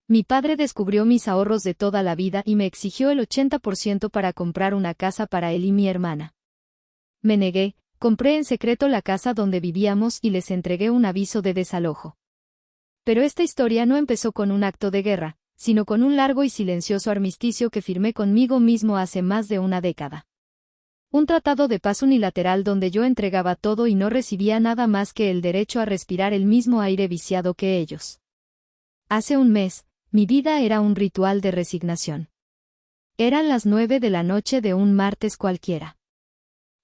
Mi padre descubrió mis ahorros de toda la vida y me exigió el 80% para comprar una casa para él y mi hermana. Me negué, compré en secreto la casa donde vivíamos y les entregué un aviso de desalojo. Pero esta historia no empezó con un acto de guerra, sino con un largo y silencioso armisticio que firmé conmigo mismo hace más de una década. Un tratado de paz unilateral donde yo entregaba todo y no recibía nada más que el derecho a respirar el mismo aire viciado que ellos. Hace un mes, mi vida era un ritual de resignación. Eran las 9 de la noche de un martes cualquiera.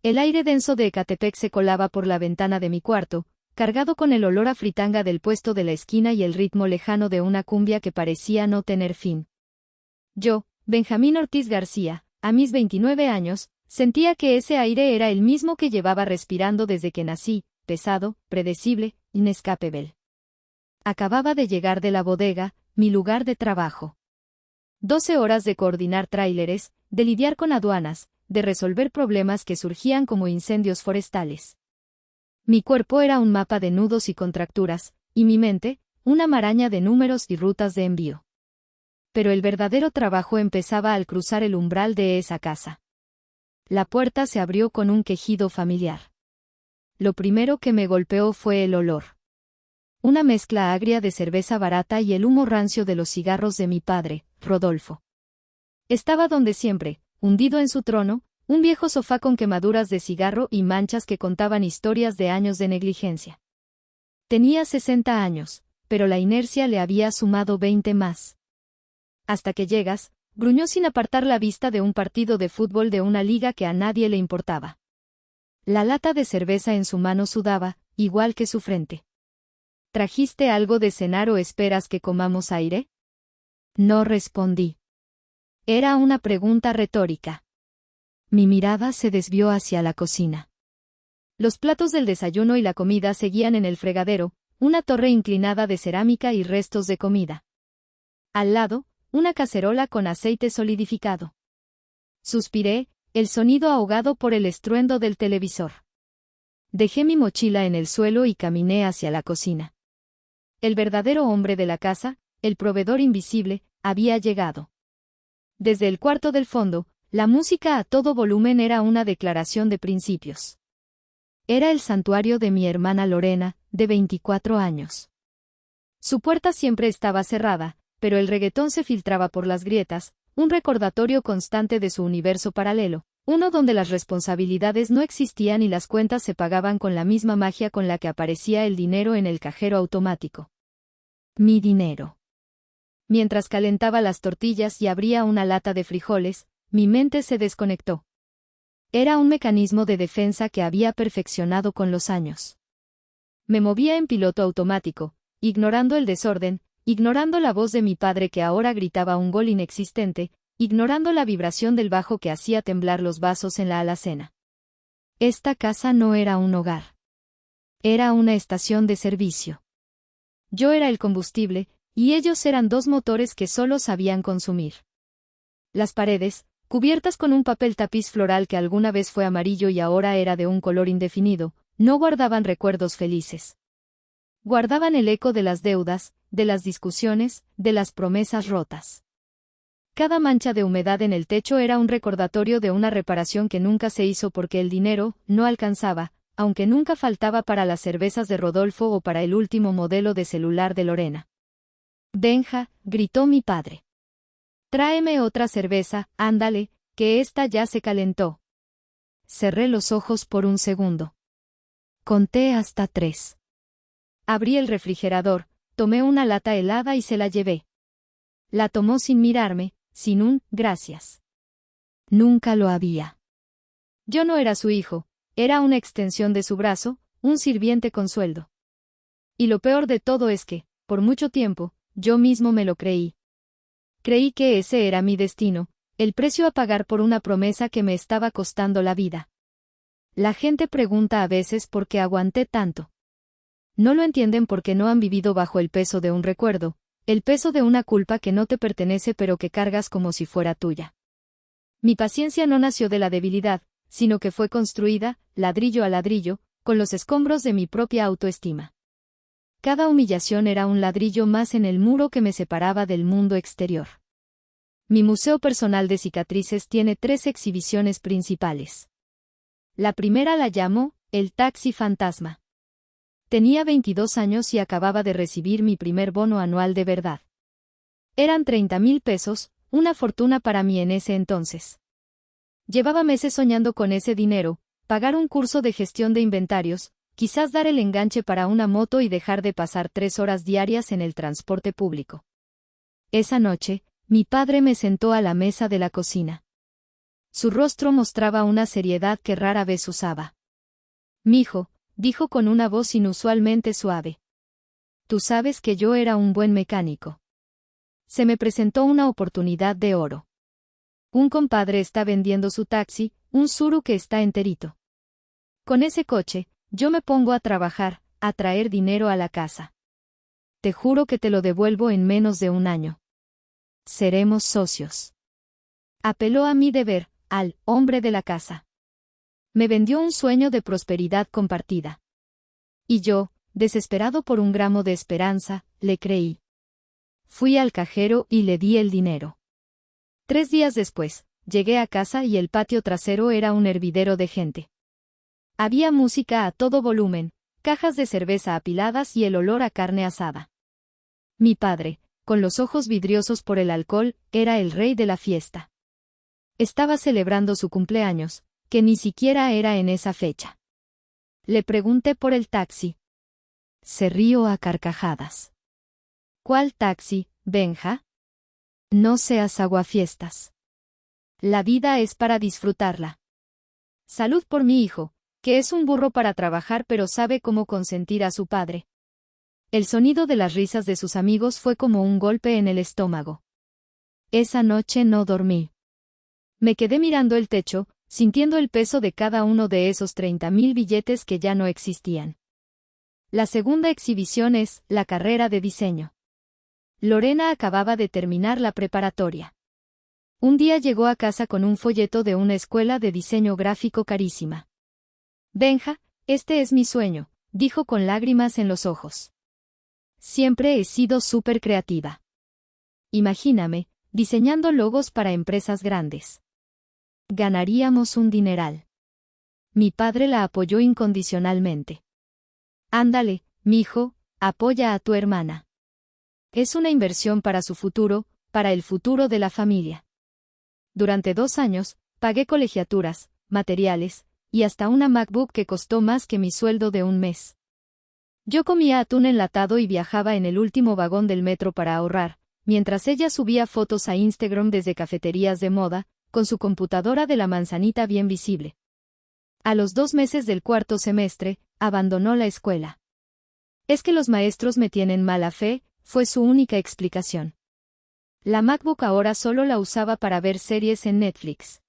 El aire denso de Ecatepec se colaba por la ventana de mi cuarto, cargado con el olor a fritanga del puesto de la esquina y el ritmo lejano de una cumbia que parecía no tener fin. Yo, Benjamín Ortiz García, a mis 29 años, sentía que ese aire era el mismo que llevaba respirando desde que nací, pesado, predecible, inescapable. Acababa de llegar de la bodega, mi lugar de trabajo. 12 horas de coordinar tráileres, de lidiar con aduanas, de resolver problemas que surgían como incendios forestales. Mi cuerpo era un mapa de nudos y contracturas, y mi mente, una maraña de números y rutas de envío. Pero el verdadero trabajo empezaba al cruzar el umbral de esa casa. La puerta se abrió con un quejido familiar. Lo primero que me golpeó fue el olor. Una mezcla agria de cerveza barata y el humo rancio de los cigarros de mi padre, Rodolfo. Estaba donde siempre, hundido en su trono, un viejo sofá con quemaduras de cigarro y manchas que contaban historias de años de negligencia. Tenía 60 años, pero la inercia le había sumado 20 más. Hasta que llegas, gruñó sin apartar la vista de un partido de fútbol de una liga que a nadie le importaba. La lata de cerveza en su mano sudaba, igual que su frente. ¿Trajiste algo de cenar o esperas que comamos aire? No respondí. Era una pregunta retórica. Mi mirada se desvió hacia la cocina. Los platos del desayuno y la comida seguían en el fregadero, una torre inclinada de cerámica y restos de comida. Al lado, una cacerola con aceite solidificado. Suspiré, el sonido ahogado por el estruendo del televisor. Dejé mi mochila en el suelo y caminé hacia la cocina. El verdadero hombre de la casa, el proveedor invisible, había llegado. Desde el cuarto del fondo, la música a todo volumen era una declaración de principios. Era el santuario de mi hermana Lorena, de 24 años. Su puerta siempre estaba cerrada, pero el reggaetón se filtraba por las grietas, un recordatorio constante de su universo paralelo, uno donde las responsabilidades no existían y las cuentas se pagaban con la misma magia con la que aparecía el dinero en el cajero automático. Mi dinero. Mientras calentaba las tortillas y abría una lata de frijoles, mi mente se desconectó. Era un mecanismo de defensa que había perfeccionado con los años. Me movía en piloto automático, ignorando el desorden, ignorando la voz de mi padre que ahora gritaba un gol inexistente, ignorando la vibración del bajo que hacía temblar los vasos en la alacena. Esta casa no era un hogar. Era una estación de servicio. Yo era el combustible, y ellos eran dos motores que solo sabían consumir. Las paredes, cubiertas con un papel tapiz floral que alguna vez fue amarillo y ahora era de un color indefinido, no guardaban recuerdos felices. Guardaban el eco de las deudas, de las discusiones, de las promesas rotas. Cada mancha de humedad en el techo era un recordatorio de una reparación que nunca se hizo porque el dinero no alcanzaba, aunque nunca faltaba para las cervezas de Rodolfo o para el último modelo de celular de Lorena. Benja, gritó mi padre. Tráeme otra cerveza, ándale, que esta ya se calentó. Cerré los ojos por un segundo. Conté hasta 3. Abrí el refrigerador, tomé una lata helada y se la llevé. La tomó sin mirarme, sin un gracias. Nunca lo había. Yo no era su hijo, era una extensión de su brazo, un sirviente con sueldo. Y lo peor de todo es que, por mucho tiempo, yo mismo me lo creí. Creí que ese era mi destino, el precio a pagar por una promesa que me estaba costando la vida. La gente pregunta a veces por qué aguanté tanto. No lo entienden porque no han vivido bajo el peso de un recuerdo, el peso de una culpa que no te pertenece pero que cargas como si fuera tuya. Mi paciencia no nació de la debilidad, sino que fue construida, ladrillo a ladrillo, con los escombros de mi propia autoestima. Cada humillación era un ladrillo más en el muro que me separaba del mundo exterior. Mi museo personal de cicatrices tiene 3 exhibiciones principales. La primera la llamo El Taxi Fantasma. Tenía 22 años y acababa de recibir mi primer bono anual de verdad. Eran 30,000 pesos, una fortuna para mí en ese entonces. Llevaba meses soñando con ese dinero, pagar un curso de gestión de inventarios, quizás dar el enganche para una moto y dejar de pasar 3 horas diarias en el transporte público. Esa noche, mi padre me sentó a la mesa de la cocina. Su rostro mostraba una seriedad que rara vez usaba. «Mijo», dijo con una voz inusualmente suave. «Tú sabes que yo era un buen mecánico. Se me presentó una oportunidad de oro. Un compadre está vendiendo su taxi, un Tsuru que está enterito. Con ese coche, yo me pongo a trabajar, a traer dinero a la casa. Te juro que te lo devuelvo en menos de un año. Seremos socios». Apeló a mi deber, al hombre de la casa. Me vendió un sueño de prosperidad compartida. Y yo, desesperado por un gramo de esperanza, le creí. Fui al cajero y le di el dinero. 3 días después, llegué a casa y el patio trasero era un hervidero de gente. Había música a todo volumen, cajas de cerveza apiladas y el olor a carne asada. Mi padre, con los ojos vidriosos por el alcohol, era el rey de la fiesta. Estaba celebrando su cumpleaños, que ni siquiera era en esa fecha. Le pregunté por el taxi. Se rió a carcajadas. «¿Cuál taxi, Benja? No seas aguafiestas. La vida es para disfrutarla. Salud por mi hijo, que es un burro para trabajar pero sabe cómo consentir a su padre». El sonido de las risas de sus amigos fue como un golpe en el estómago. Esa noche no dormí. Me quedé mirando el techo, sintiendo el peso de cada uno de esos 30,000 billetes que ya no existían. La segunda exhibición es la carrera de diseño. Lorena acababa de terminar la preparatoria. Un día llegó a casa con un folleto de una escuela de diseño gráfico carísima. «Benja, este es mi sueño», dijo con lágrimas en los ojos. «Siempre he sido súper creativa. Imagíname, diseñando logos para empresas grandes. Ganaríamos un dineral». Mi padre la apoyó incondicionalmente. «Ándale, mijo, apoya a tu hermana. Es una inversión para su futuro, para el futuro de la familia». Durante 2 años, pagué colegiaturas, materiales, y hasta una MacBook que costó más que mi sueldo de un mes. Yo comía atún enlatado y viajaba en el último vagón del metro para ahorrar, mientras ella subía fotos a Instagram desde cafeterías de moda, con su computadora de la manzanita bien visible. A los 2 meses del 4º semestre, abandonó la escuela. «Es que los maestros me tienen mala fe», fue su única explicación. La MacBook ahora solo la usaba para ver series en Netflix.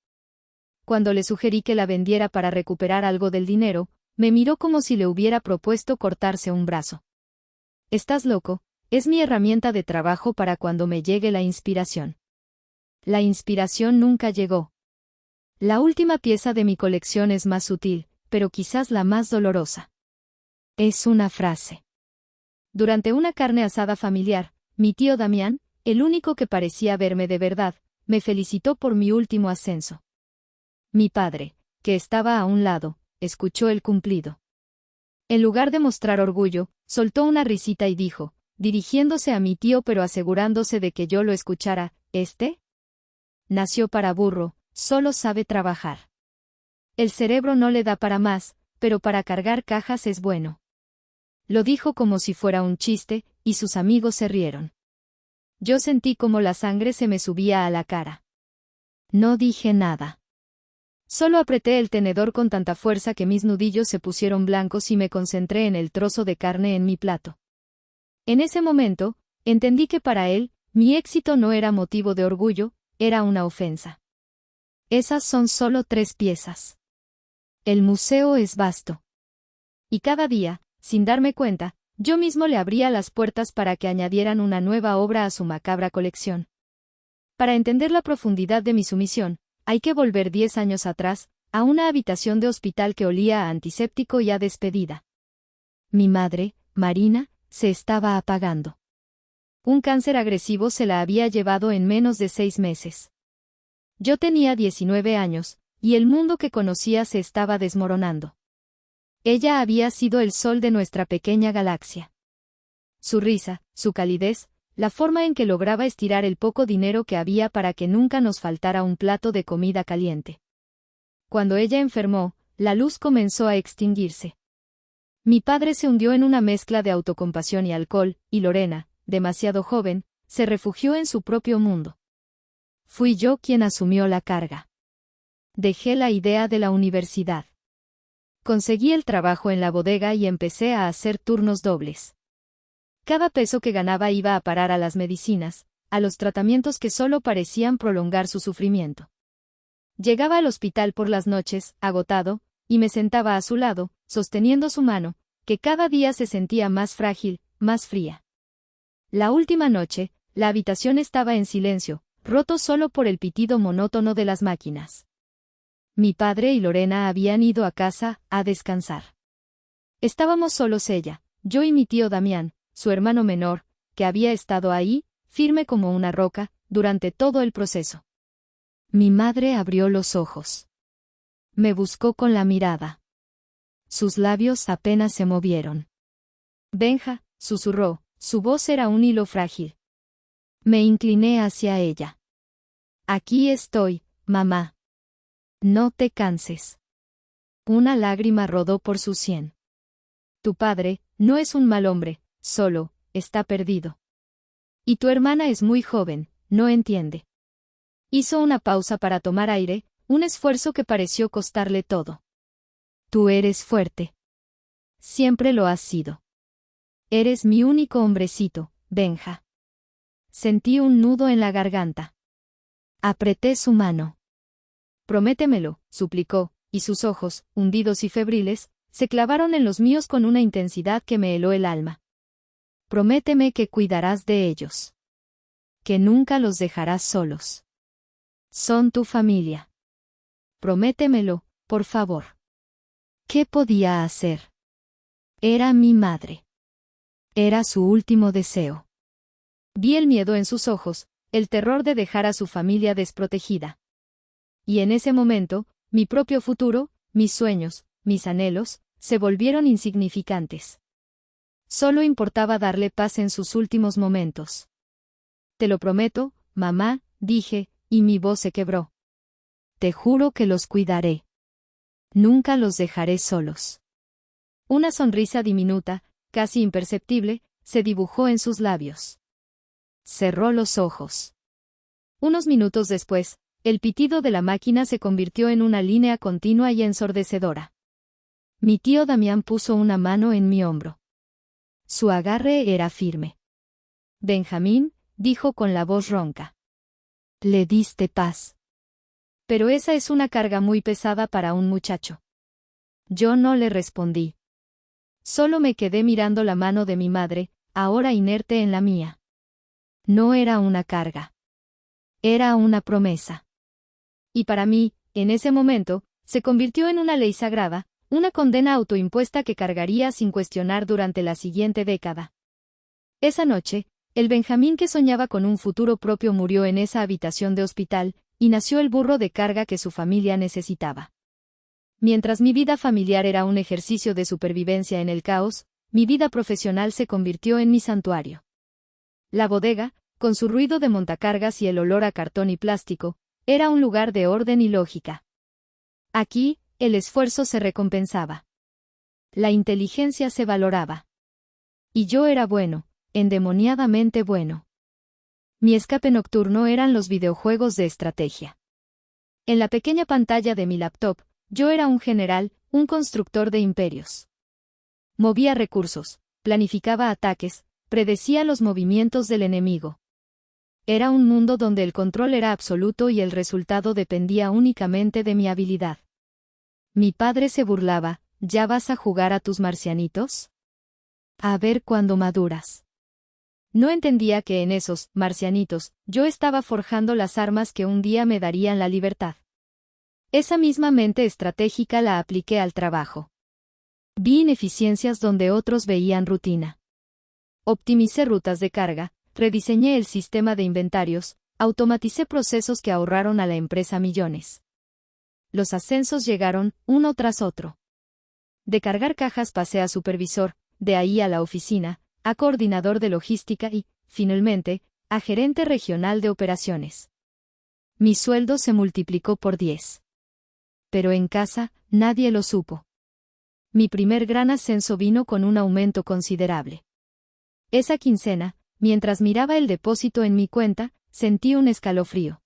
Cuando le sugerí que la vendiera para recuperar algo del dinero, me miró como si le hubiera propuesto cortarse un brazo. «¿Estás loco? Es mi herramienta de trabajo para cuando me llegue la inspiración». La inspiración nunca llegó. La última pieza de mi colección es más sutil, pero quizás la más dolorosa. Es una frase. Durante una carne asada familiar, mi tío Damián, el único que parecía verme de verdad, me felicitó por mi último ascenso. Mi padre, que estaba a un lado, escuchó el cumplido. En lugar de mostrar orgullo, soltó una risita y dijo, dirigiéndose a mi tío pero asegurándose de que yo lo escuchara, «¿Este? Nació para burro, solo sabe trabajar. El cerebro no le da para más, pero para cargar cajas es bueno». Lo dijo como si fuera un chiste, y sus amigos se rieron. Yo sentí como la sangre se me subía a la cara. No dije nada. Solo apreté el tenedor con tanta fuerza que mis nudillos se pusieron blancos y me concentré en el trozo de carne en mi plato. En ese momento, entendí que para él, mi éxito no era motivo de orgullo, era una ofensa. Esas son solo 3 piezas. El museo es vasto. Y cada día, sin darme cuenta, yo mismo le abría las puertas para que añadieran una nueva obra a su macabra colección. Para entender la profundidad de mi sumisión, hay que volver 10 años atrás, a una habitación de hospital que olía a antiséptico y a despedida. Mi madre, Marina, se estaba apagando. Un cáncer agresivo se la había llevado en menos de 6 meses. Yo tenía 19 años, y el mundo que conocía se estaba desmoronando. Ella había sido el sol de nuestra pequeña galaxia. Su risa, su calidez, la forma en que lograba estirar el poco dinero que había para que nunca nos faltara un plato de comida caliente. Cuando ella enfermó, la luz comenzó a extinguirse. Mi padre se hundió en una mezcla de autocompasión y alcohol, y Lorena, demasiado joven, se refugió en su propio mundo. Fui yo quien asumió la carga. Dejé la idea de la universidad. Conseguí el trabajo en la bodega y empecé a hacer turnos dobles. Cada peso que ganaba iba a parar a las medicinas, a los tratamientos que solo parecían prolongar su sufrimiento. Llegaba al hospital por las noches, agotado, y me sentaba a su lado, sosteniendo su mano, que cada día se sentía más frágil, más fría. La última noche, la habitación estaba en silencio, roto solo por el pitido monótono de las máquinas. Mi padre y Lorena habían ido a casa, a descansar. Estábamos solos ella, yo y mi tío Damián, su hermano menor, que había estado ahí, firme como una roca, durante todo el proceso. Mi madre abrió los ojos. Me buscó con la mirada. Sus labios apenas se movieron. Benja, susurró, su voz era un hilo frágil. Me incliné hacia ella. Aquí estoy, mamá. No te canses. Una lágrima rodó por su sien. Tu padre, no es un mal hombre, solo, está perdido. Y tu hermana es muy joven, no entiende. Hizo una pausa para tomar aire, un esfuerzo que pareció costarle todo. Tú eres fuerte. Siempre lo has sido. Eres mi único hombrecito, Benja. Sentí un nudo en la garganta. Apreté su mano. Prométemelo, suplicó, y sus ojos, hundidos y febriles, se clavaron en los míos con una intensidad que me heló el alma. Prométeme que cuidarás de ellos. Que nunca los dejarás solos. Son tu familia. Prométemelo, por favor. ¿Qué podía hacer? Era mi madre. Era su último deseo. Vi el miedo en sus ojos, el terror de dejar a su familia desprotegida. Y en ese momento, mi propio futuro, mis sueños, mis anhelos, se volvieron insignificantes. Solo importaba darle paz en sus últimos momentos. Te lo prometo, mamá, dije, y mi voz se quebró. Te juro que los cuidaré. Nunca los dejaré solos. Una sonrisa diminuta, casi imperceptible, se dibujó en sus labios. Cerró los ojos. Unos minutos después, el pitido de la máquina se convirtió en una línea continua y ensordecedora. Mi tío Damián puso una mano en mi hombro. Su agarre era firme. Benjamín, dijo con la voz ronca. Le diste paz. Pero esa es una carga muy pesada para un muchacho. Yo no le respondí. Solo me quedé mirando la mano de mi madre, ahora inerte en la mía. No era una carga. Era una promesa. Y para mí, en ese momento, se convirtió en una ley sagrada, una condena autoimpuesta que cargaría sin cuestionar durante la siguiente década. Esa noche, el Benjamín que soñaba con un futuro propio murió en esa habitación de hospital, y nació el burro de carga que su familia necesitaba. Mientras mi vida familiar era un ejercicio de supervivencia en el caos, mi vida profesional se convirtió en mi santuario. La bodega, con su ruido de montacargas y el olor a cartón y plástico, era un lugar de orden y lógica. Aquí, el esfuerzo se recompensaba. La inteligencia se valoraba. Y yo era bueno, endemoniadamente bueno. Mi escape nocturno eran los videojuegos de estrategia. En la pequeña pantalla de mi laptop, yo era un general, un constructor de imperios. Movía recursos, planificaba ataques, predecía los movimientos del enemigo. Era un mundo donde el control era absoluto y el resultado dependía únicamente de mi habilidad. Mi padre se burlaba, ¿ya vas a jugar a tus marcianitos? A ver cuándo maduras. No entendía que en esos marcianitos yo estaba forjando las armas que un día me darían la libertad. Esa misma mente estratégica la apliqué al trabajo. Vi ineficiencias donde otros veían rutina. optimicé rutas de carga, rediseñé el sistema de inventarios, automaticé procesos que ahorraron a la empresa millones. Los ascensos llegaron, uno tras otro. De cargar cajas pasé a supervisor, de ahí a la oficina, a coordinador de logística y, finalmente, a gerente regional de operaciones. Mi sueldo se multiplicó por 10. Pero en casa, nadie lo supo. Mi primer gran ascenso vino con un aumento considerable. Esa quincena, mientras miraba el depósito en mi cuenta, sentí un escalofrío.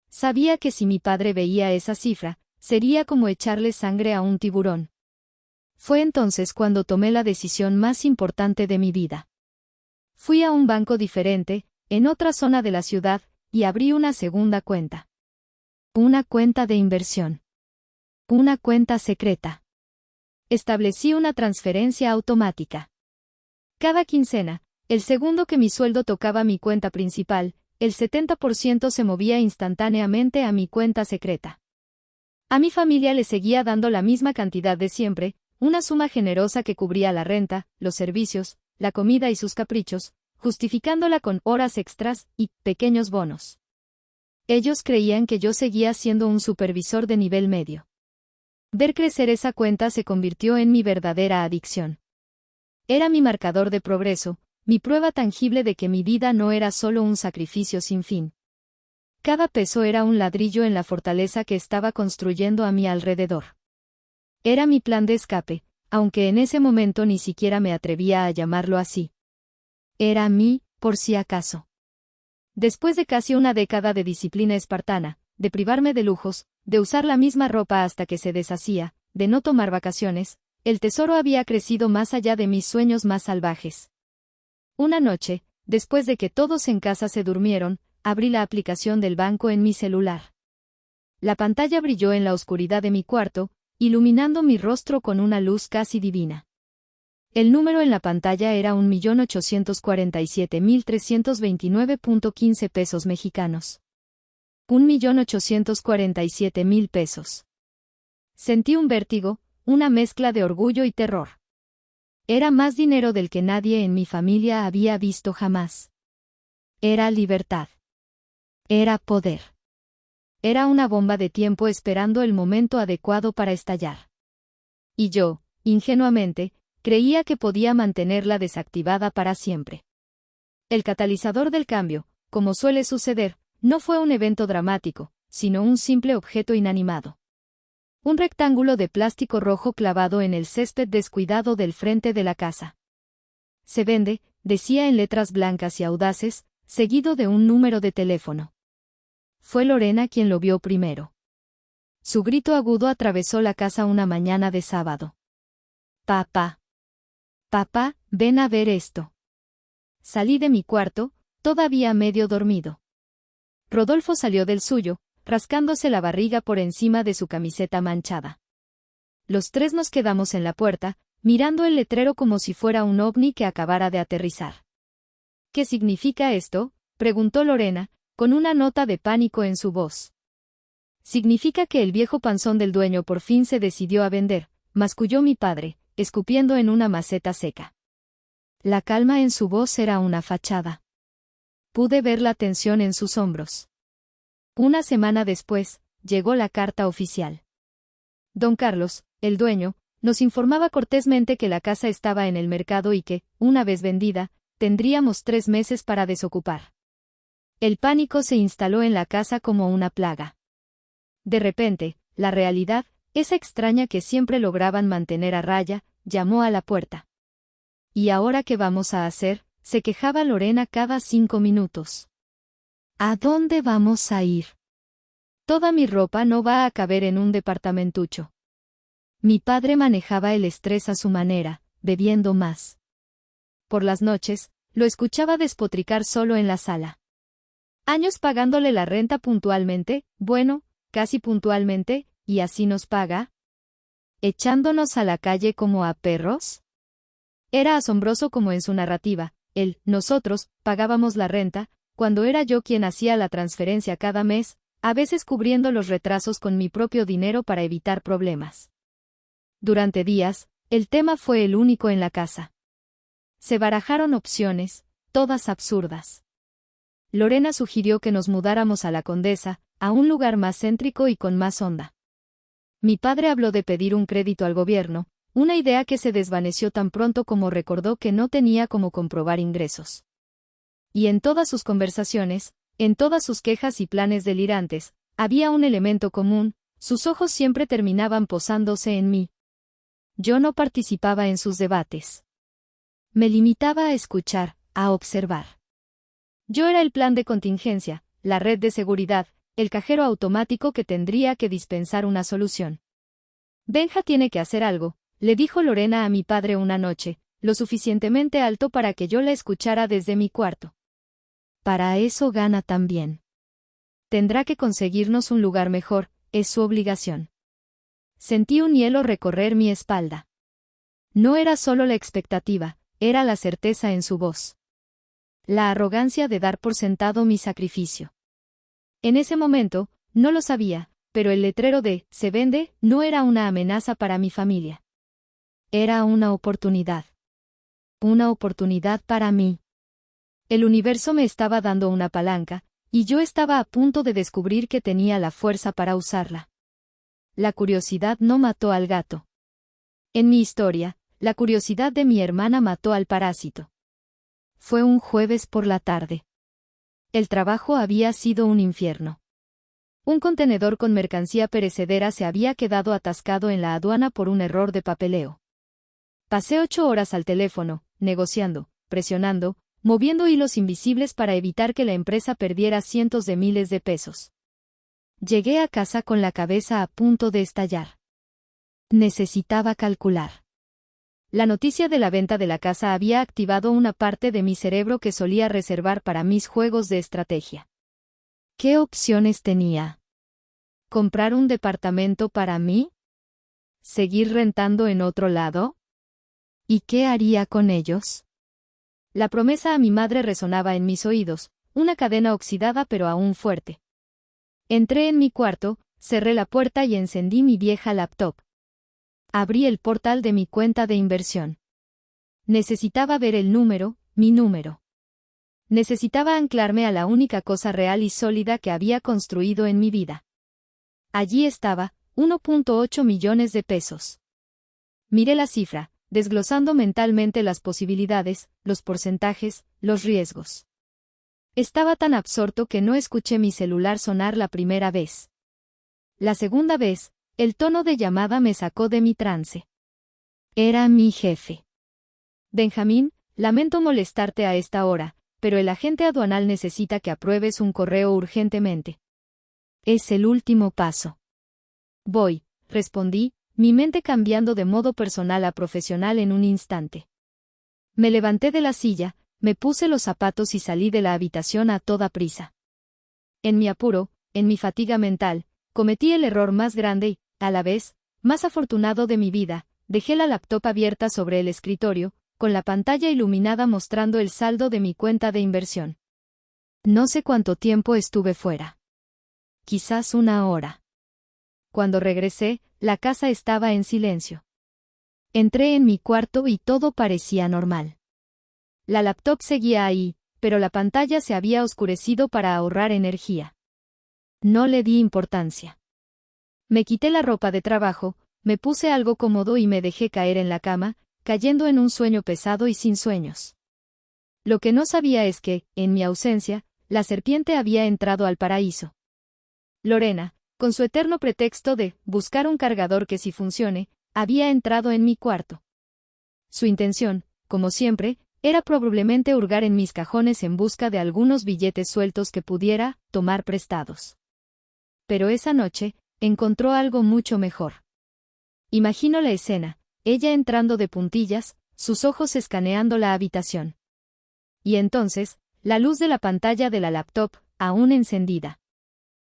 Sabía que si mi padre veía esa cifra, sería como echarle sangre a un tiburón. Fue entonces cuando tomé la decisión más importante de mi vida. Fui a un banco diferente, en otra zona de la ciudad, y abrí una segunda cuenta. Una cuenta de inversión. Una cuenta secreta. Establecí una transferencia automática. Cada quincena, el segundo que mi sueldo tocaba mi cuenta principal, el 70% se movía instantáneamente a mi cuenta secreta. A mi familia le seguía dando la misma cantidad de siempre, una suma generosa que cubría la renta, los servicios, la comida y sus caprichos, justificándola con horas extras y pequeños bonos. Ellos creían que yo seguía siendo un supervisor de nivel medio. Ver crecer esa cuenta se convirtió en mi verdadera adicción. Era mi marcador de progreso, mi prueba tangible de que mi vida no era solo un sacrificio sin fin. Cada peso era un ladrillo en la fortaleza que estaba construyendo a mi alrededor. Era mi plan de escape, aunque en ese momento ni siquiera me atrevía a llamarlo así. Era mí, por si acaso. Después de casi una década de disciplina espartana, de privarme de lujos, de usar la misma ropa hasta que se deshacía, de no tomar vacaciones, el tesoro había crecido más allá de mis sueños más salvajes. Una noche, después de que todos en casa se durmieron, abrí la aplicación del banco en mi celular. La pantalla brilló en la oscuridad de mi cuarto, iluminando mi rostro con una luz casi divina. El número en la pantalla era 1.847.329.15 pesos mexicanos. 1.847.000 pesos. Sentí un vértigo, una mezcla de orgullo y terror. Era más dinero del que nadie en mi familia había visto jamás. Era libertad. Era poder. Era una bomba de tiempo esperando el momento adecuado para estallar. Y yo, ingenuamente, creía que podía mantenerla desactivada para siempre. El catalizador del cambio, como suele suceder, no fue un evento dramático, sino un simple objeto inanimado. Un rectángulo de plástico rojo clavado en el césped descuidado del frente de la casa. Se vende, decía en letras blancas y audaces, seguido de un número de teléfono. Fue Lorena quien lo vio primero. Su grito agudo atravesó la casa una mañana de sábado. Papá. Papá, ven a ver esto. Salí de mi cuarto, todavía medio dormido. Rodolfo salió del suyo, rascándose la barriga por encima de su camiseta manchada. Los tres nos quedamos en la puerta, mirando el letrero como si fuera un ovni que acabara de aterrizar. ¿Qué significa esto?, preguntó Lorena, con una nota de pánico en su voz. Significa que el viejo panzón del dueño por fin se decidió a vender, masculló mi padre, escupiendo en una maceta seca. La calma en su voz era una fachada. Pude ver la tensión en sus hombros. Una semana después, llegó la carta oficial. Don Carlos, el dueño, nos informaba cortésmente que la casa estaba en el mercado y que, una vez vendida, tendríamos 3 meses para desocupar. El pánico se instaló en la casa como una plaga. De repente, la realidad, esa extraña que siempre lograban mantener a raya, llamó a la puerta. ¿Y ahora qué vamos a hacer?, se quejaba Lorena cada 5 minutos. ¿A dónde vamos a ir? Toda mi ropa no va a caber en un departamentucho. Mi padre manejaba el estrés a su manera, bebiendo más. Por las noches, lo escuchaba despotricar solo en la sala. Años pagándole la renta puntualmente, bueno, casi puntualmente, y así nos paga. ¿Echándonos a la calle como a perros? Era asombroso como en su narrativa, nosotros, pagábamos la renta, cuando era yo quien hacía la transferencia cada mes, a veces cubriendo los retrasos con mi propio dinero para evitar problemas. Durante días, el tema fue el único en la casa. Se barajaron opciones, todas absurdas. Lorena sugirió que nos mudáramos a la Condesa, a un lugar más céntrico y con más onda. Mi padre habló de pedir un crédito al gobierno, una idea que se desvaneció tan pronto como recordó que no tenía cómo comprobar ingresos. Y en todas sus conversaciones, en todas sus quejas y planes delirantes, había un elemento común: sus ojos siempre terminaban posándose en mí. Yo no participaba en sus debates. Me limitaba a escuchar, a observar. Yo era el plan de contingencia, la red de seguridad, el cajero automático que tendría que dispensar una solución. Benja tiene que hacer algo, le dijo Lorena a mi padre una noche, lo suficientemente alto para que yo la escuchara desde mi cuarto. Para eso gana también. Tendrá que conseguirnos un lugar mejor, es su obligación. Sentí un hielo recorrer mi espalda. No era solo la expectativa, era la certeza en su voz. La arrogancia de dar por sentado mi sacrificio. En ese momento, no lo sabía, pero el letrero de "se vende" no era una amenaza para mi familia. Era una oportunidad. Una oportunidad para mí. El universo me estaba dando una palanca, y yo estaba a punto de descubrir que tenía la fuerza para usarla. La curiosidad no mató al gato. En mi historia, la curiosidad de mi hermana mató al parásito. Fue un jueves por la tarde. El trabajo había sido un infierno. Un contenedor con mercancía perecedera se había quedado atascado en la aduana por un error de papeleo. Pasé 8 horas al teléfono, negociando, presionando, moviendo hilos invisibles para evitar que la empresa perdiera cientos de miles de pesos. Llegué a casa con la cabeza a punto de estallar. Necesitaba calcular. La noticia de la venta de la casa había activado una parte de mi cerebro que solía reservar para mis juegos de estrategia. ¿Qué opciones tenía? ¿Comprar un departamento para mí? ¿Seguir rentando en otro lado? ¿Y qué haría con ellos? La promesa a mi madre resonaba en mis oídos, una cadena oxidada pero aún fuerte. Entré en mi cuarto, cerré la puerta y encendí mi vieja laptop. Abrí el portal de mi cuenta de inversión. Necesitaba ver el número, mi número. Necesitaba anclarme a la única cosa real y sólida que había construido en mi vida. Allí estaba, 1.8 millones de pesos. Miré la cifra, desglosando mentalmente las posibilidades, los porcentajes, los riesgos. Estaba tan absorto que no escuché mi celular sonar la primera vez. La segunda vez, el tono de llamada me sacó de mi trance. Era mi jefe. Benjamín, lamento molestarte a esta hora, pero el agente aduanal necesita que apruebes un correo urgentemente. Es el último paso. Voy, respondí, mi mente cambiando de modo personal a profesional en un instante. Me levanté de la silla, me puse los zapatos y salí de la habitación a toda prisa. En mi apuro, en mi fatiga mental, cometí el error más grande y, a la vez, más afortunado de mi vida. Dejé la laptop abierta sobre el escritorio, con la pantalla iluminada mostrando el saldo de mi cuenta de inversión. No sé cuánto tiempo estuve fuera. Quizás 1 hora. Cuando regresé, la casa estaba en silencio. Entré en mi cuarto y todo parecía normal. La laptop seguía ahí, pero la pantalla se había oscurecido para ahorrar energía. No le di importancia. Me quité la ropa de trabajo, me puse algo cómodo y me dejé caer en la cama, cayendo en un sueño pesado y sin sueños. Lo que no sabía es que, en mi ausencia, la serpiente había entrado al paraíso. Lorena, con su eterno pretexto de buscar un cargador que sí funcione, había entrado en mi cuarto. Su intención, como siempre, era probablemente hurgar en mis cajones en busca de algunos billetes sueltos que pudiera tomar prestados. Pero esa noche, encontró algo mucho mejor. Imagino la escena, ella entrando de puntillas, sus ojos escaneando la habitación. Y entonces, la luz de la pantalla de la laptop, aún encendida.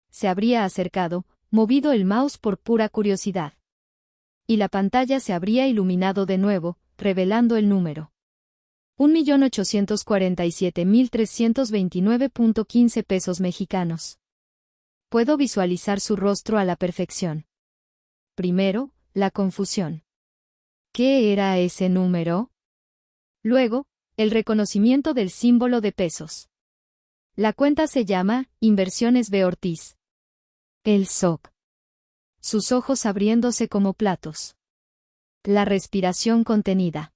Se habría acercado, movido el mouse por pura curiosidad. Y la pantalla se habría iluminado de nuevo, revelando el número. 1.847.329.15 pesos mexicanos. Puedo visualizar su rostro a la perfección. Primero, la confusión. ¿Qué era ese número? Luego, El reconocimiento del símbolo de pesos. La cuenta se llama Inversiones B. Ortiz. El SOC. Sus ojos abriéndose como platos. La respiración contenida.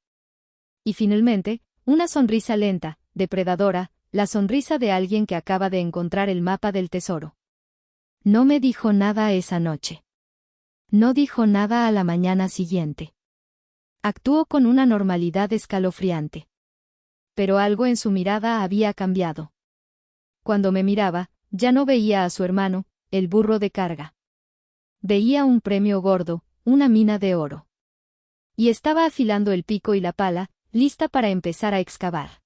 Y finalmente, una sonrisa lenta, depredadora, la sonrisa de alguien que acaba de encontrar el mapa del tesoro. No me dijo nada esa noche. No dijo nada a la mañana siguiente. Actuó con una normalidad escalofriante. Pero algo en su mirada había cambiado. Cuando me miraba, ya no veía a su hermano, el burro de carga. Veía un premio gordo, una mina de oro. Y estaba afilando el pico y la pala, lista para empezar a excavar.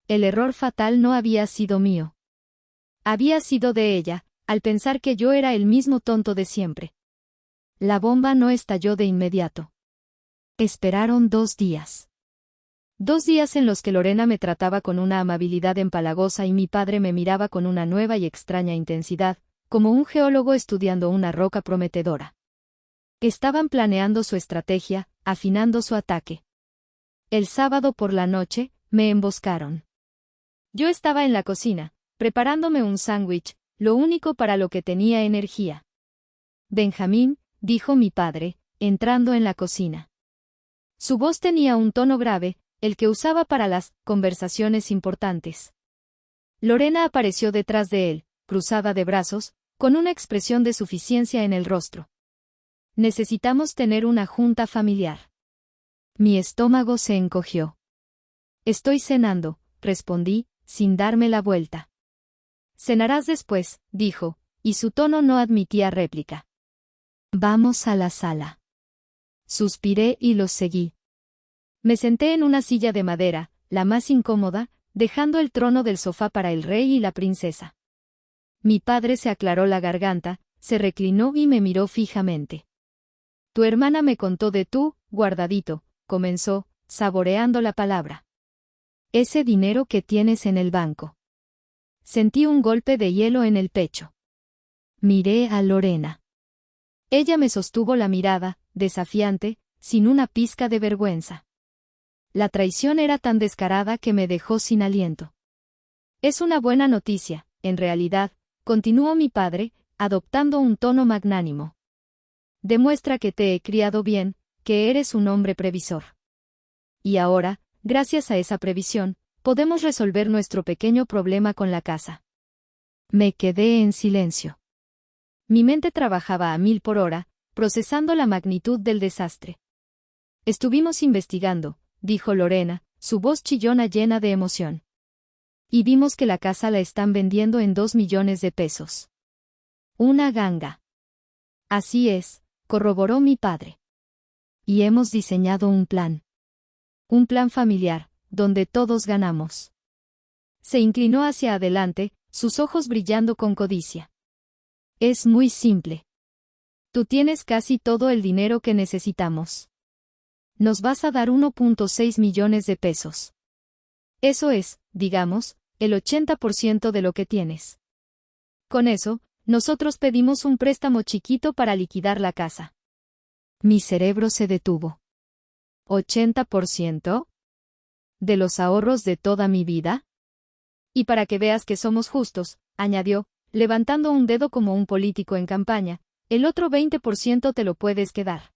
El error fatal no había sido mío. Había sido de ella, al pensar que yo era el mismo tonto de siempre. La bomba no estalló de inmediato. Esperaron 2 días. 2 días en los que Lorena me trataba con una amabilidad empalagosa y mi padre me miraba con una nueva y extraña intensidad, como un geólogo estudiando una roca prometedora. Estaban planeando su estrategia, afinando su ataque. El sábado por la noche, me emboscaron. Yo estaba en la cocina, preparándome un sándwich, lo único para lo que tenía energía. Benjamín, dijo mi padre, entrando en la cocina. Su voz tenía un tono grave, el que usaba para las conversaciones importantes. Lorena apareció detrás de él, cruzada de brazos, con una expresión de suficiencia en el rostro. Necesitamos tener una junta familiar. Mi estómago se encogió. Estoy cenando, respondí, sin darme la vuelta. Cenarás después, dijo, y su tono no admitía réplica. Vamos a la sala. Suspiré y los seguí. Me senté en una silla de madera, la más incómoda, dejando el trono del sofá para el rey y la princesa. Mi padre se aclaró la garganta, se reclinó y me miró fijamente. Tu hermana me contó de tú, guardadito, comenzó, saboreando la palabra. Ese dinero que tienes en el banco. Sentí un golpe de hielo en el pecho. Miré a Lorena. Ella me sostuvo la mirada, desafiante, sin una pizca de vergüenza. La traición era tan descarada que me dejó sin aliento. Es una buena noticia, en realidad, continuó mi padre, adoptando un tono magnánimo. Demuestra que te he criado bien, que eres un hombre previsor. Y ahora, gracias a esa previsión, podemos resolver nuestro pequeño problema con la casa. Me quedé en silencio. Mi mente trabajaba a 1000 por hora, procesando la magnitud del desastre. Estuvimos investigando, dijo Lorena, su voz chillona llena de emoción. Y vimos que la casa la están vendiendo en 2 millones de pesos. Una ganga. Así es, corroboró mi padre. Y hemos diseñado un plan. Un plan familiar, donde todos ganamos. Se inclinó hacia adelante, sus ojos brillando con codicia. Es muy simple. Tú tienes casi todo el dinero que necesitamos. Nos vas a dar 1.6 millones de pesos. Eso es, digamos, el 80% de lo que tienes. Con eso, nosotros pedimos un préstamo chiquito para liquidar la casa. Mi cerebro se detuvo. ¿80%? ¿De los ahorros de toda mi vida? Y para que veas que somos justos, añadió, levantando un dedo como un político en campaña, el otro 20% te lo puedes quedar.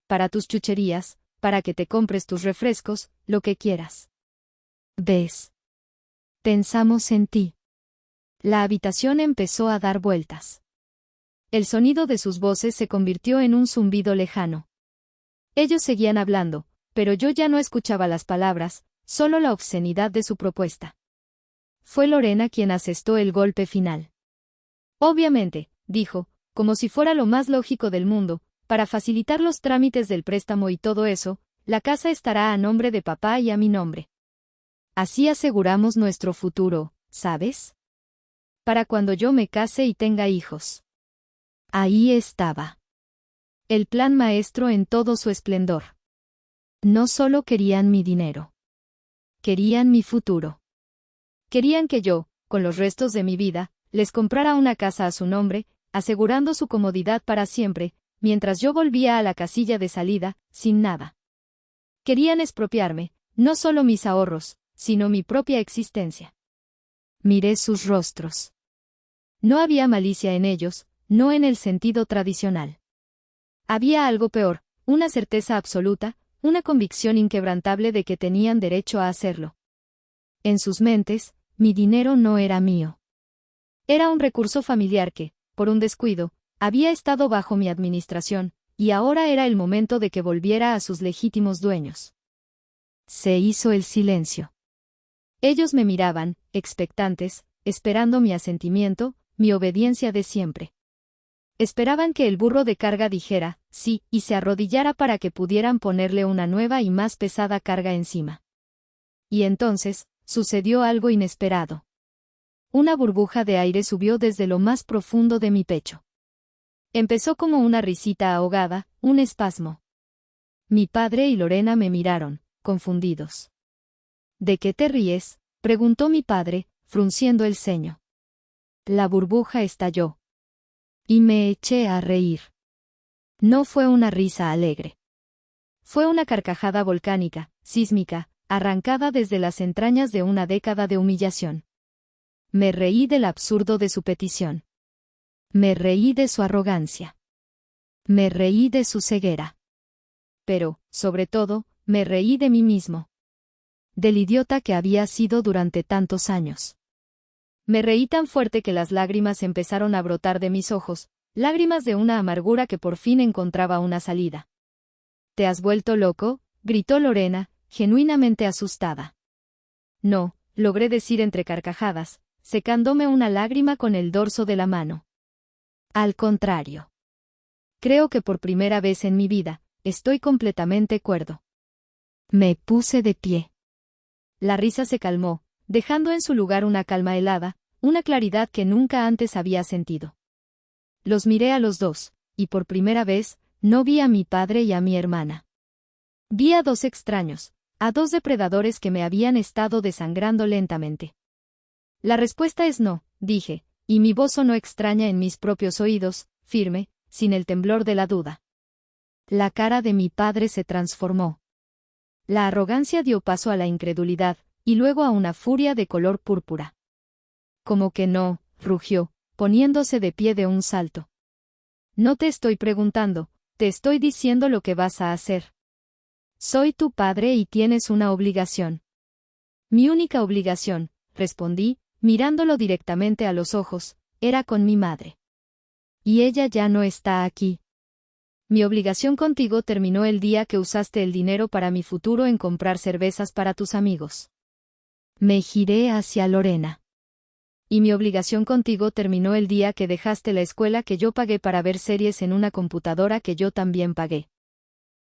Para tus chucherías, para que te compres tus refrescos, lo que quieras. ¿Ves? Pensamos en ti. La habitación empezó a dar vueltas. El sonido de sus voces se convirtió en un zumbido lejano. Ellos seguían hablando, pero yo ya no escuchaba las palabras, solo la obscenidad de su propuesta. Fue Lorena quien asestó el golpe final. Obviamente, dijo, como si fuera lo más lógico del mundo, para facilitar los trámites del préstamo y todo eso, la casa estará a nombre de papá y a mi nombre. Así aseguramos nuestro futuro, ¿sabes? Para cuando yo me case y tenga hijos. Ahí estaba. El plan maestro en todo su esplendor. No solo querían mi dinero. Querían mi futuro. Querían que yo, con los restos de mi vida, les comprara una casa a su nombre, asegurando su comodidad para siempre, mientras yo volvía a la casilla de salida, sin nada. Querían expropiarme, no solo mis ahorros, sino mi propia existencia. Miré sus rostros. No había malicia en ellos, no en el sentido tradicional. Había algo peor, una certeza absoluta, una convicción inquebrantable de que tenían derecho a hacerlo. En sus mentes, mi dinero no era mío. Era un recurso familiar que, por un descuido, había estado bajo mi administración, y ahora era el momento de que volviera a sus legítimos dueños. Se hizo el silencio. Ellos me miraban, expectantes, esperando mi asentimiento, mi obediencia de siempre. Esperaban que el burro de carga dijera, sí, y se arrodillara para que pudieran ponerle una nueva y más pesada carga encima. Y entonces, sucedió algo inesperado. Una burbuja de aire subió desde lo más profundo de mi pecho. Empezó como una risita ahogada, un espasmo. Mi padre y Lorena me miraron, confundidos. ¿De qué te ríes?, preguntó mi padre, frunciendo el ceño. La burbuja estalló. Y me eché a reír. No fue una risa alegre. Fue una carcajada volcánica, sísmica, arrancada desde las entrañas de una década de humillación. Me reí del absurdo de su petición. Me reí de su arrogancia. Me reí de su ceguera. Pero, sobre todo, me reí de mí mismo. Del idiota que había sido durante tantos años. Me reí tan fuerte que las lágrimas empezaron a brotar de mis ojos, lágrimas de una amargura que por fin encontraba una salida. ¿Te has vuelto loco?, gritó Lorena, genuinamente asustada. No, logré decir entre carcajadas, secándome una lágrima con el dorso de la mano. Al contrario. Creo que por primera vez en mi vida, estoy completamente cuerdo. Me puse de pie. La risa se calmó, dejando en su lugar una calma helada, una claridad que nunca antes había sentido. Los miré a los dos, y por primera vez, no vi a mi padre y a mi hermana. Vi a dos extraños, a dos depredadores que me habían estado desangrando lentamente. La respuesta es no, dije, y mi voz sonó extraña en mis propios oídos, firme, sin el temblor de la duda. La cara de mi padre se transformó. La arrogancia dio paso a la incredulidad, y luego a una furia de color púrpura. «¿Cómo que no?», rugió, poniéndose de pie de un salto. «No te estoy preguntando, te estoy diciendo lo que vas a hacer. Soy tu padre y tienes una obligación». «Mi única obligación», respondí, mirándolo directamente a los ojos, «era con mi madre. Y ella ya no está aquí. Mi obligación contigo terminó el día que usaste el dinero para mi futuro en comprar cervezas para tus amigos». Me giré hacia Lorena. «Y mi obligación contigo terminó el día que dejaste la escuela que yo pagué para ver series en una computadora que yo también pagué».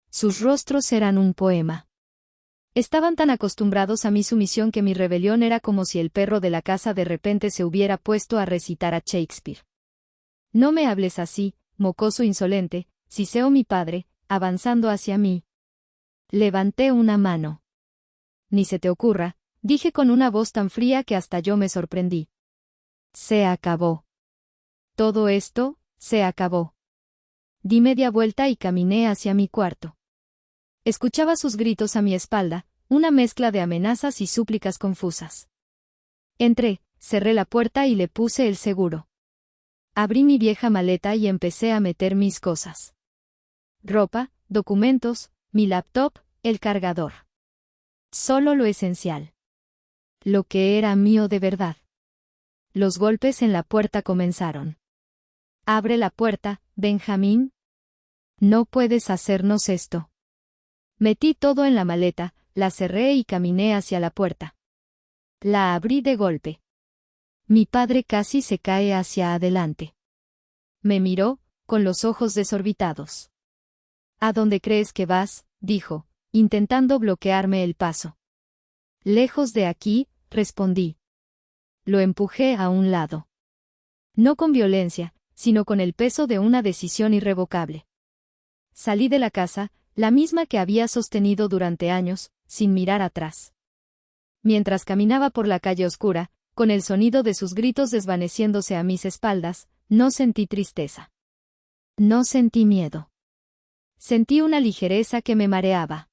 Sus rostros eran un poema. Estaban tan acostumbrados a mi sumisión que mi rebelión era como si el perro de la casa de repente se hubiera puesto a recitar a Shakespeare. «No me hables así, mocoso insolente», siseó mi padre, avanzando hacia mí. Levanté una mano. «Ni se te ocurra», dije con una voz tan fría que hasta yo me sorprendí. Se acabó. Todo esto, se acabó. Di media vuelta y caminé hacia mi cuarto. Escuchaba sus gritos a mi espalda, una mezcla de amenazas y súplicas confusas. Entré, cerré la puerta y le puse el seguro. Abrí mi vieja maleta y empecé a meter mis cosas. Ropa, documentos, mi laptop, el cargador. Solo lo esencial. Lo que era mío de verdad. Los golpes en la puerta comenzaron. «Abre la puerta, Benjamín. No puedes hacernos esto». Metí todo en la maleta, la cerré y caminé hacia la puerta. La abrí de golpe. Mi padre casi se cae hacia adelante. Me miró, con los ojos desorbitados. «¿A dónde crees que vas?», dijo, intentando bloquearme el paso. «Lejos de aquí», respondí. Lo empujé a un lado. No con violencia, sino con el peso de una decisión irrevocable. Salí de la casa, la misma que había sostenido durante años, sin mirar atrás. Mientras caminaba por la calle oscura, con el sonido de sus gritos desvaneciéndose a mis espaldas, no sentí tristeza. No sentí miedo. Sentí una ligereza que me mareaba.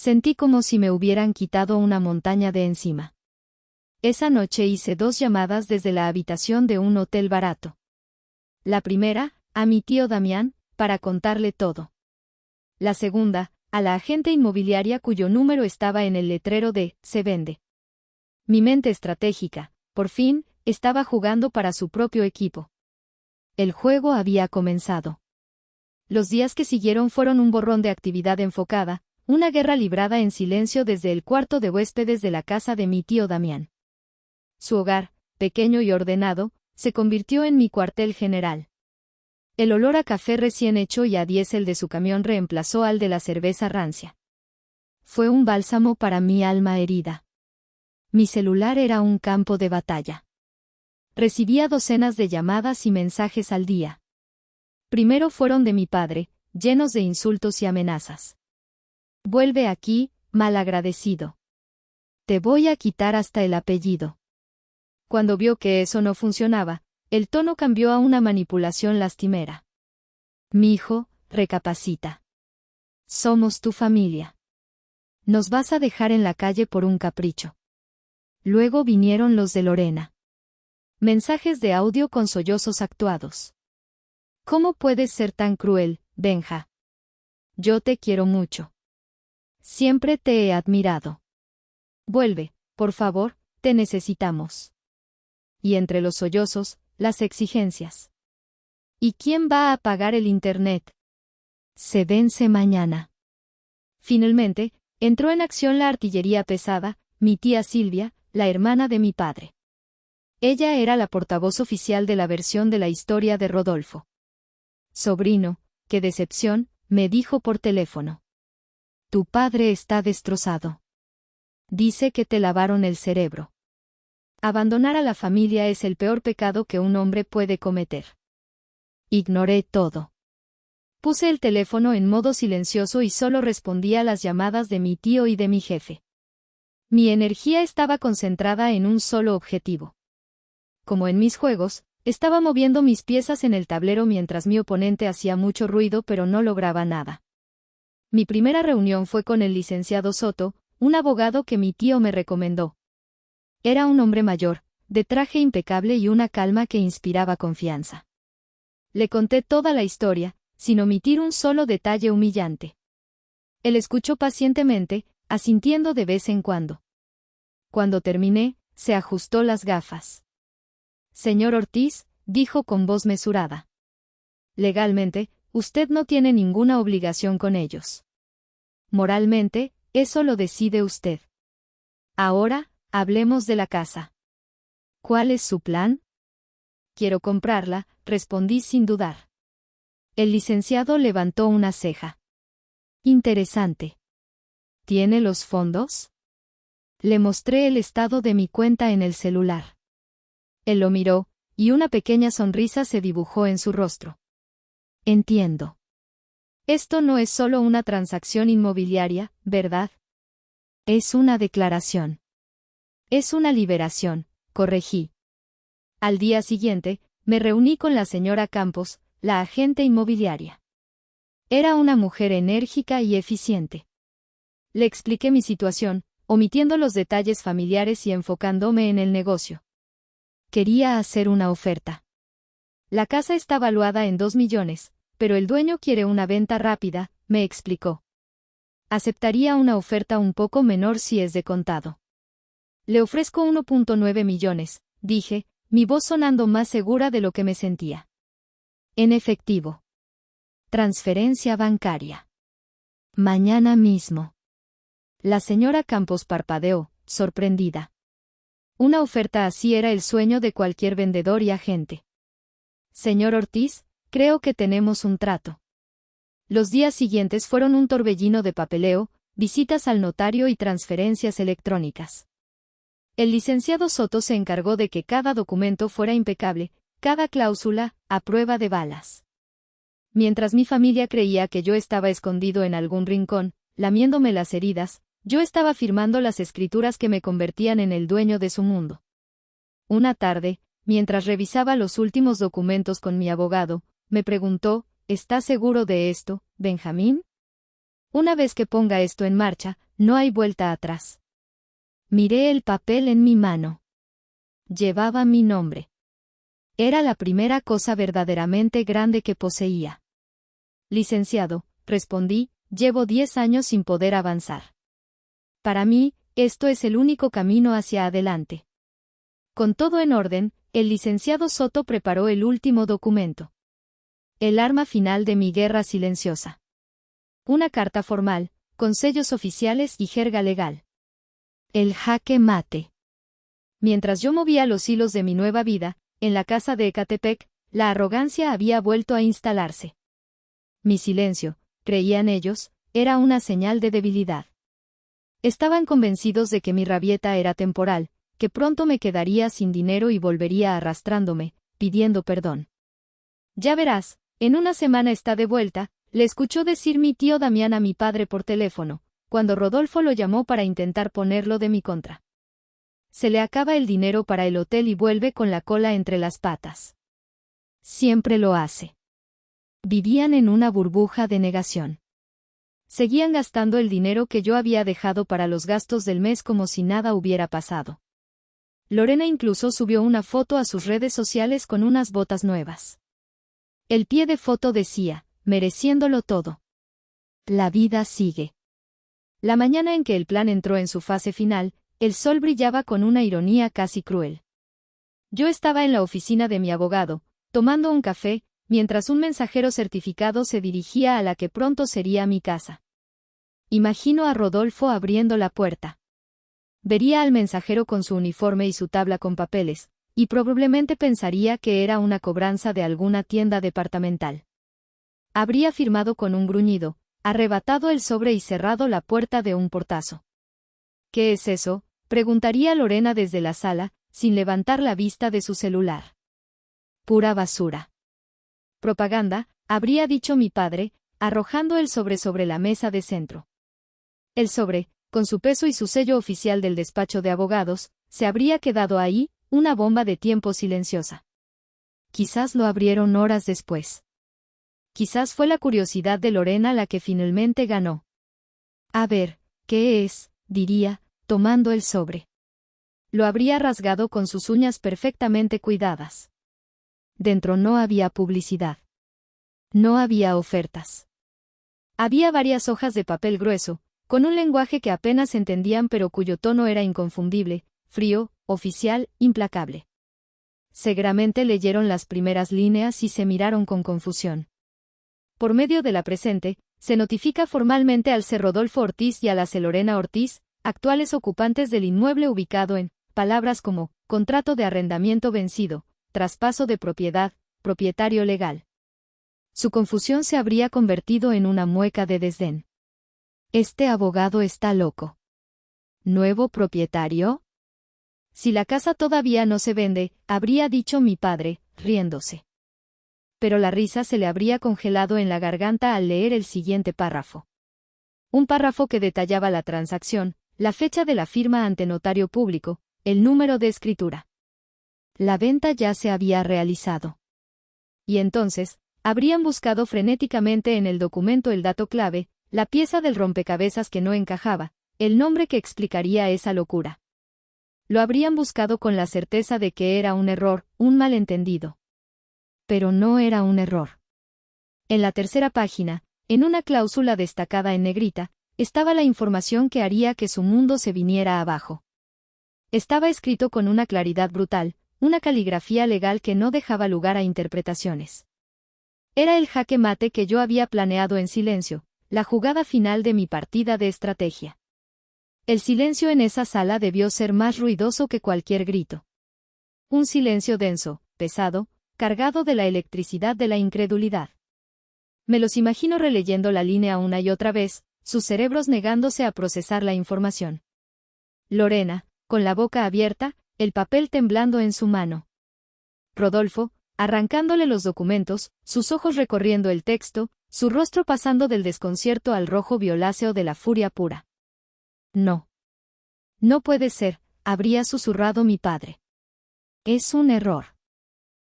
Sentí como si me hubieran quitado una montaña de encima. Esa noche hice 2 llamadas desde la habitación de un hotel barato. La primera, a mi tío Damián, para contarle todo. La segunda, a la agente inmobiliaria cuyo número estaba en el letrero de «Se vende». Mi mente estratégica, por fin, estaba jugando para su propio equipo. El juego había comenzado. Los días que siguieron fueron un borrón de actividad enfocada, una guerra librada en silencio desde el cuarto de huéspedes de la casa de mi tío Damián. Su hogar, pequeño y ordenado, se convirtió en mi cuartel general. El olor a café recién hecho y a diésel de su camión reemplazó al de la cerveza rancia. Fue un bálsamo para mi alma herida. Mi celular era un campo de batalla. Recibía docenas de llamadas y mensajes al día. Primero fueron de mi padre, llenos de insultos y amenazas. «Vuelve aquí, malagradecido. Te voy a quitar hasta el apellido». Cuando vio que eso no funcionaba, el tono cambió a una manipulación lastimera. «Mijo, recapacita. Somos tu familia. Nos vas a dejar en la calle por un capricho». Luego vinieron los de Lorena. Mensajes de audio con sollozos actuados. «¿Cómo puedes ser tan cruel, Benja? Yo te quiero mucho. Siempre te he admirado. Vuelve, por favor, te necesitamos». Y entre los sollozos, las exigencias. «¿Y quién va a pagar el internet? Se vence mañana». Finalmente, entró en acción la artillería pesada, mi tía Silvia, la hermana de mi padre. Ella era la portavoz oficial de la versión de la historia de Rodolfo. «Sobrino, qué decepción», me dijo por teléfono. «Tu padre está destrozado. Dice que te lavaron el cerebro. Abandonar a la familia es el peor pecado que un hombre puede cometer». Ignoré todo. Puse el teléfono en modo silencioso y solo respondía a las llamadas de mi tío y de mi jefe. Mi energía estaba concentrada en un solo objetivo. Como en mis juegos, estaba moviendo mis piezas en el tablero mientras mi oponente hacía mucho ruido pero no lograba nada. Mi primera reunión fue con el licenciado Soto, un abogado que mi tío me recomendó. Era un hombre mayor, de traje impecable y una calma que inspiraba confianza. Le conté toda la historia, sin omitir un solo detalle humillante. Él escuchó pacientemente, asintiendo de vez en cuando. Cuando terminé, se ajustó las gafas. «Señor Ortiz», dijo con voz mesurada. «Legalmente, usted no tiene ninguna obligación con ellos. Moralmente, eso lo decide usted. Ahora, hablemos de la casa. ¿Cuál es su plan?» «Quiero comprarla», respondí sin dudar. El licenciado levantó una ceja. «Interesante. ¿Tiene los fondos?» Le mostré el estado de mi cuenta en el celular. Él lo miró, y una pequeña sonrisa se dibujó en su rostro. «Entiendo. Esto no es solo una transacción inmobiliaria, ¿verdad? Es una declaración. Es una liberación», corregí. Al día siguiente, me reuní con la señora Campos, la agente inmobiliaria. Era una mujer enérgica y eficiente. Le expliqué mi situación, omitiendo los detalles familiares y enfocándome en el negocio. Quería hacer una oferta. La casa está valuada en 2 millones, pero el dueño quiere una venta rápida, me explicó. Aceptaría una oferta un poco menor si es de contado. Le ofrezco 1.9 millones, dije, mi voz sonando más segura de lo que me sentía. En efectivo. Transferencia bancaria. Mañana mismo. La señora Campos parpadeó, sorprendida. Una oferta así era el sueño de cualquier vendedor y agente. «Señor Ortiz, creo que tenemos un trato». Los días siguientes fueron un torbellino de papeleo, visitas al notario y transferencias electrónicas. El licenciado Soto se encargó de que cada documento fuera impecable, cada cláusula, a prueba de balas. Mientras mi familia creía que yo estaba escondido en algún rincón, lamiéndome las heridas, yo estaba firmando las escrituras que me convertían en el dueño de su mundo. Una tarde, mientras revisaba los últimos documentos con mi abogado, me preguntó, ¿estás seguro de esto, Benjamín? Una vez que ponga esto en marcha, No hay vuelta atrás. Miré el papel en mi mano. Llevaba mi nombre. Era la primera cosa verdaderamente grande que poseía. Licenciado, respondí, llevo 10 años sin poder avanzar. Para mí, esto es el único camino hacia adelante. Con todo en orden, el licenciado Soto preparó el último documento. El arma final de mi guerra silenciosa. Una carta formal, con sellos oficiales y jerga legal. El jaque mate. Mientras yo movía los hilos de mi nueva vida, en la casa de Ecatepec, la arrogancia había vuelto a instalarse. Mi silencio, creían ellos, era una señal de debilidad. Estaban convencidos de que mi rabieta era temporal, que pronto me quedaría sin dinero y volvería arrastrándome, pidiendo perdón. Ya verás, en una semana está de vuelta, le escuchó decir mi tío Damián a mi padre por teléfono, cuando Rodolfo lo llamó para intentar ponerlo de mi contra. Se le acaba el dinero para el hotel y vuelve con la cola entre las patas. Siempre lo hace. Vivían en una burbuja de negación. Seguían gastando el dinero que yo había dejado para los gastos del mes como si nada hubiera pasado. Lorena incluso subió una foto a sus redes sociales con unas botas nuevas. El pie de foto decía, mereciéndolo todo. La vida sigue. La mañana en que el plan entró en su fase final, el sol brillaba con una ironía casi cruel. Yo estaba en la oficina de mi abogado, tomando un café, mientras un mensajero certificado se dirigía a la que pronto sería mi casa. Imagino a Rodolfo abriendo la puerta. Vería al mensajero con su uniforme y su tabla con papeles, y probablemente pensaría que era una cobranza de alguna tienda departamental. Habría firmado con un gruñido, arrebatado el sobre y cerrado la puerta de un portazo. ¿Qué es eso?, preguntaría Lorena desde la sala, sin levantar la vista de su celular. Pura basura. Propaganda, habría dicho mi padre, arrojando el sobre la mesa de centro. El sobre, con su peso y su sello oficial del despacho de abogados, se habría quedado ahí, una bomba de tiempo silenciosa. Quizás lo abrieron horas después. Quizás fue la curiosidad de Lorena la que finalmente ganó. A ver, ¿qué es?, diría, tomando el sobre. Lo habría rasgado con sus uñas perfectamente cuidadas. Dentro no había publicidad. No había ofertas. Había varias hojas de papel grueso, con un lenguaje que apenas entendían pero cuyo tono era inconfundible, frío, oficial, implacable. Seguramente leyeron las primeras líneas y se miraron con confusión. Por medio de la presente, se notifica formalmente al C. Rodolfo Ortiz y a la C. Lorena Ortiz, actuales ocupantes del inmueble ubicado en, palabras como, contrato de arrendamiento vencido, traspaso de propiedad, propietario legal. Su confusión se habría convertido en una mueca de desdén. Este abogado está loco. ¿Nuevo propietario? Si la casa todavía no se vende, habría dicho mi padre, riéndose. Pero la risa se le habría congelado en la garganta al leer el siguiente párrafo. Un párrafo que detallaba la transacción, la fecha de la firma ante notario público, el número de escritura. La venta ya se había realizado. Y entonces, habrían buscado frenéticamente en el documento el dato clave, la pieza del rompecabezas que no encajaba, el nombre que explicaría esa locura. Lo habrían buscado con la certeza de que era un error, un malentendido. Pero no era un error. En la tercera página, en una cláusula destacada en negrita, estaba la información que haría que su mundo se viniera abajo. Estaba escrito con una claridad brutal, una caligrafía legal que no dejaba lugar a interpretaciones. Era el jaque mate que yo había planeado en silencio, la jugada final de mi partida de estrategia. El silencio en esa sala debió ser más ruidoso que cualquier grito. Un silencio denso, pesado, cargado de la electricidad de la incredulidad. Me los imagino releyendo la línea una y otra vez, sus cerebros negándose a procesar la información. Lorena, con la boca abierta, el papel temblando en su mano. Rodolfo, arrancándole los documentos, sus ojos recorriendo el texto, su rostro pasando del desconcierto al rojo violáceo de la furia pura. No. No puede ser, habría susurrado mi padre. Es un error.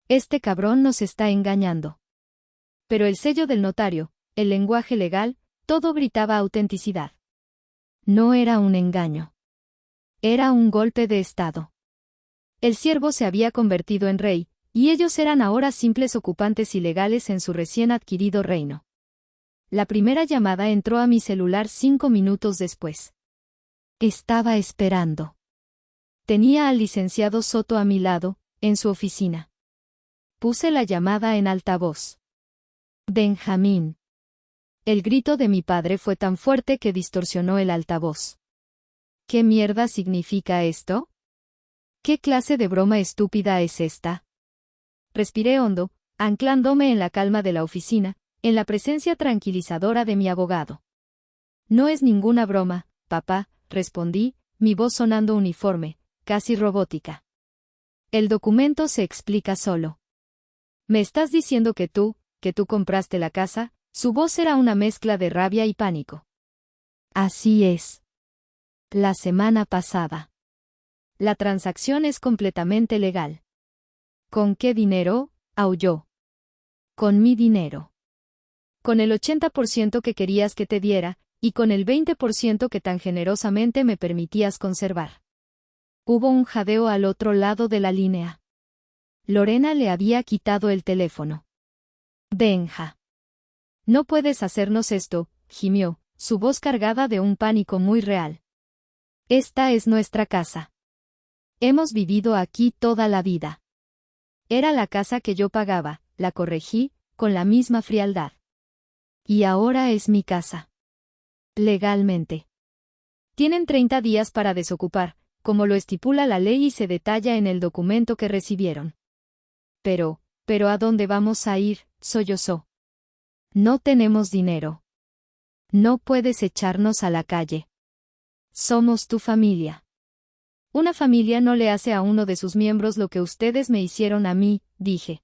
Este cabrón nos está engañando. Pero el sello del notario, el lenguaje legal, todo gritaba autenticidad. No era un engaño. Era un golpe de estado. El siervo se había convertido en rey, y ellos eran ahora simples ocupantes ilegales en su recién adquirido reino. La primera llamada entró a mi celular 5 minutos después. Estaba esperando. Tenía al licenciado Soto a mi lado, en su oficina. Puse la llamada en altavoz. Benjamín. El grito de mi padre fue tan fuerte que distorsionó el altavoz. ¿Qué mierda significa esto? ¿Qué clase de broma estúpida es esta? Respiré hondo, anclándome en la calma de la oficina, en la presencia tranquilizadora de mi abogado. No es ninguna broma, papá, respondí, mi voz sonando uniforme, casi robótica. El documento se explica solo. ¿Me estás diciendo que tú compraste la casa? Su voz era una mezcla de rabia y pánico. Así es. La semana pasada. La transacción es completamente legal. ¿Con qué dinero? Aulló. Con mi dinero. Con el 80% que querías que te diera, y con el 20% que tan generosamente me permitías conservar. Hubo un jadeo al otro lado de la línea. Lorena le había quitado el teléfono. Benja. No puedes hacernos esto, gimió, su voz cargada de un pánico muy real. Esta es nuestra casa. Hemos vivido aquí toda la vida. Era la casa que yo pagaba, la corregí, con la misma frialdad. Y ahora es mi casa. Legalmente. Tienen 30 días para desocupar, como lo estipula la ley y se detalla en el documento que recibieron. Pero ¿a dónde vamos a ir? Sollozó. No tenemos dinero. No puedes echarnos a la calle. Somos tu familia. Una familia no le hace a uno de sus miembros lo que ustedes me hicieron a mí, dije.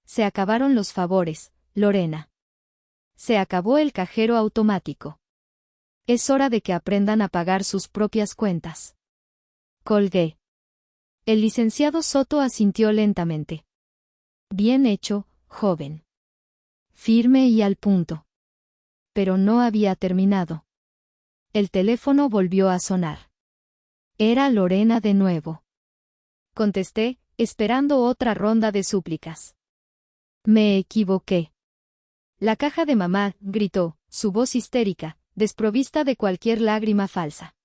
Se acabaron los favores, Lorena. Se acabó el cajero automático. Es hora de que aprendan a pagar sus propias cuentas. Colgué. El licenciado Soto asintió lentamente. Bien hecho, joven. Firme y al punto. Pero no había terminado. El teléfono volvió a sonar. Era Lorena de nuevo. Contesté, esperando otra ronda de súplicas. Me equivoqué. La caja de mamá, gritó, su voz histérica, desprovista de cualquier lágrima falsa.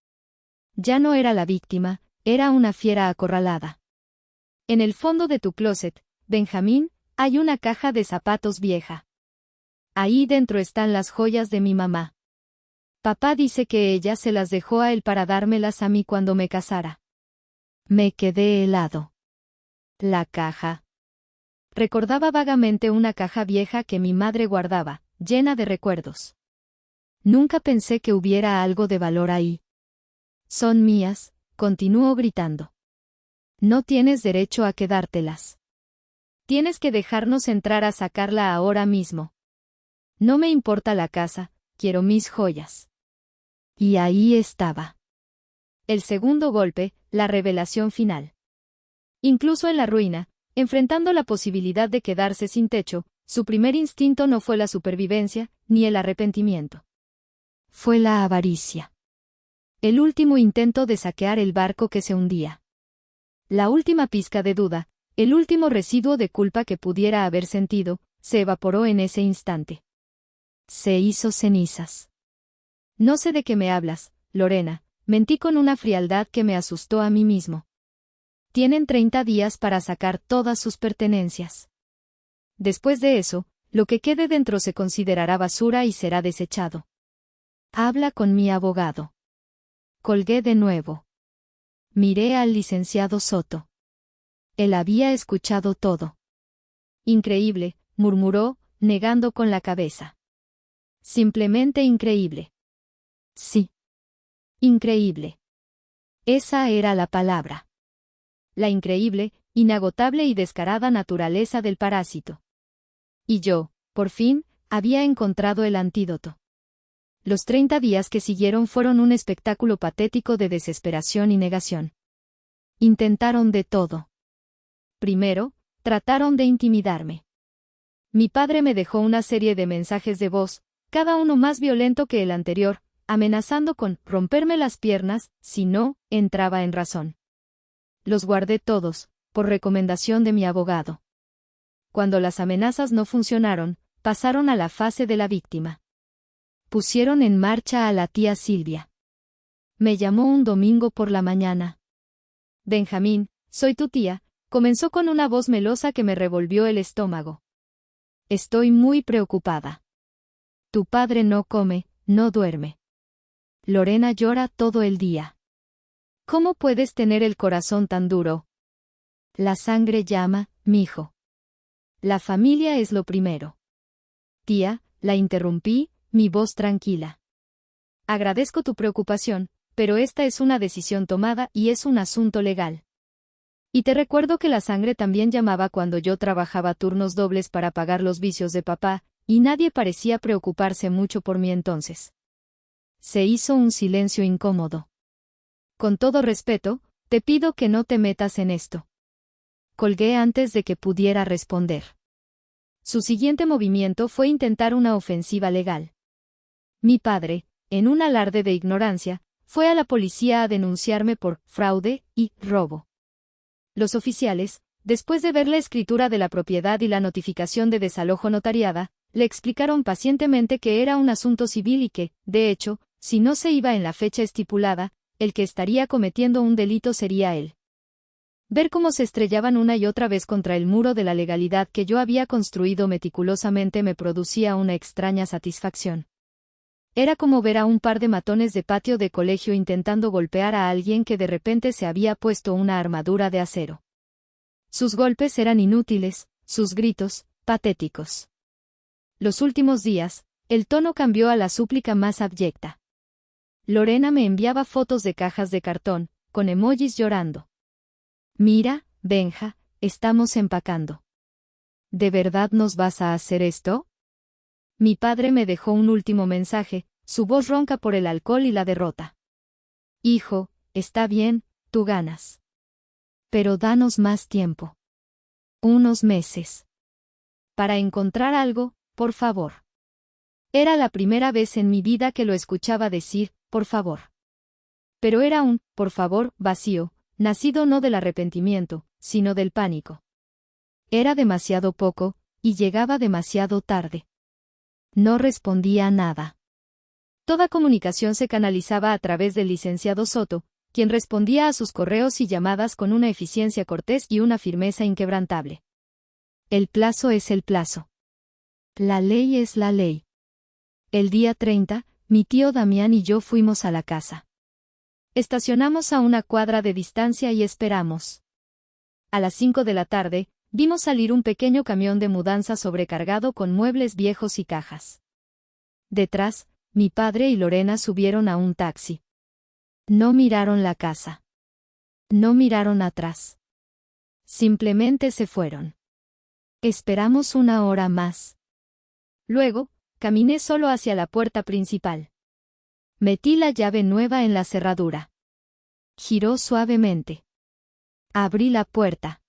Ya no era la víctima, era una fiera acorralada. En el fondo de tu closet, Benjamín, hay una caja de zapatos vieja. Ahí dentro están las joyas de mi mamá. Papá dice que ella se las dejó a él para dármelas a mí cuando me casara. Me quedé helado. La caja. Recordaba vagamente una caja vieja que mi madre guardaba, llena de recuerdos. Nunca pensé que hubiera algo de valor ahí. Son mías, continuó gritando. No tienes derecho a quedártelas. Tienes que dejarnos entrar a sacarla ahora mismo. No me importa la casa, quiero mis joyas. Y ahí estaba. El segundo golpe, la revelación final. Incluso en la ruina, enfrentando la posibilidad de quedarse sin techo, su primer instinto no fue la supervivencia, ni el arrepentimiento. Fue la avaricia. El último intento de saquear el barco que se hundía. La última pizca de duda, el último residuo de culpa que pudiera haber sentido, se evaporó en ese instante. Se hizo cenizas. No sé de qué me hablas, Lorena, mentí con una frialdad que me asustó a mí mismo. Tienen 30 días para sacar todas sus pertenencias. Después de eso, lo que quede dentro se considerará basura y será desechado. Habla con mi abogado. Colgué de nuevo. Miré al licenciado Soto. Él había escuchado todo. Increíble, murmuró, negando con la cabeza. Simplemente increíble. Sí. Increíble. Esa era la palabra. La increíble, inagotable y descarada naturaleza del parásito. Y yo, por fin, había encontrado el antídoto. Los 30 días que siguieron fueron un espectáculo patético de desesperación y negación. Intentaron de todo. Primero, trataron de intimidarme. Mi padre me dejó una serie de mensajes de voz, cada uno más violento que el anterior, amenazando con romperme las piernas si no entraba en razón. Los guardé todos, por recomendación de mi abogado. Cuando las amenazas no funcionaron, pasaron a la fase de la víctima. Pusieron en marcha a la tía Silvia. Me llamó un domingo por la mañana. Benjamín, soy tu tía, comenzó con una voz melosa que me revolvió el estómago. Estoy muy preocupada. Tu padre no come, no duerme. Lorena llora todo el día. ¿Cómo puedes tener el corazón tan duro? La sangre llama, mijo. La familia es lo primero. Tía, la interrumpí, mi voz tranquila. Agradezco tu preocupación, pero esta es una decisión tomada y es un asunto legal. Y te recuerdo que la sangre también llamaba cuando yo trabajaba turnos dobles para pagar los vicios de papá, y nadie parecía preocuparse mucho por mí entonces. Se hizo un silencio incómodo. Con todo respeto, te pido que no te metas en esto. Colgué antes de que pudiera responder. Su siguiente movimiento fue intentar una ofensiva legal. Mi padre, en un alarde de ignorancia, fue a la policía a denunciarme por fraude y robo. Los oficiales, después de ver la escritura de la propiedad y la notificación de desalojo notariada, le explicaron pacientemente que era un asunto civil y que, de hecho, si no se iba en la fecha estipulada, el que estaría cometiendo un delito sería él. Ver cómo se estrellaban una y otra vez contra el muro de la legalidad que yo había construido meticulosamente me producía una extraña satisfacción. Era como ver a un par de matones de patio de colegio intentando golpear a alguien que de repente se había puesto una armadura de acero. Sus golpes eran inútiles, sus gritos, patéticos. Los últimos días, el tono cambió a la súplica más abyecta. Lorena me enviaba fotos de cajas de cartón, con emojis llorando. Mira, Benja, estamos empacando. ¿De verdad nos vas a hacer esto? Mi padre me dejó un último mensaje, su voz ronca por el alcohol y la derrota. Hijo, está bien, tú ganas. Pero danos más tiempo. Unos meses. Para encontrar algo, por favor. Era la primera vez en mi vida que lo escuchaba decir, por favor. Pero era un, por favor, vacío, nacido no del arrepentimiento, sino del pánico. Era demasiado poco, y llegaba demasiado tarde. No respondía nada. Toda comunicación se canalizaba a través del licenciado Soto, quien respondía a sus correos y llamadas con una eficiencia cortés y una firmeza inquebrantable. El plazo es el plazo. La ley es la ley. El día 30, mi tío Damián y yo fuimos a la casa. Estacionamos a una cuadra de distancia y esperamos. A las 5 de la tarde, vimos salir un pequeño camión de mudanza sobrecargado con muebles viejos y cajas. Detrás, mi padre y Lorena subieron a un taxi. No miraron la casa. No miraron atrás. Simplemente se fueron. Esperamos una hora más. Luego, caminé solo hacia la puerta principal. Metí la llave nueva en la cerradura. Giró suavemente. Abrí la puerta.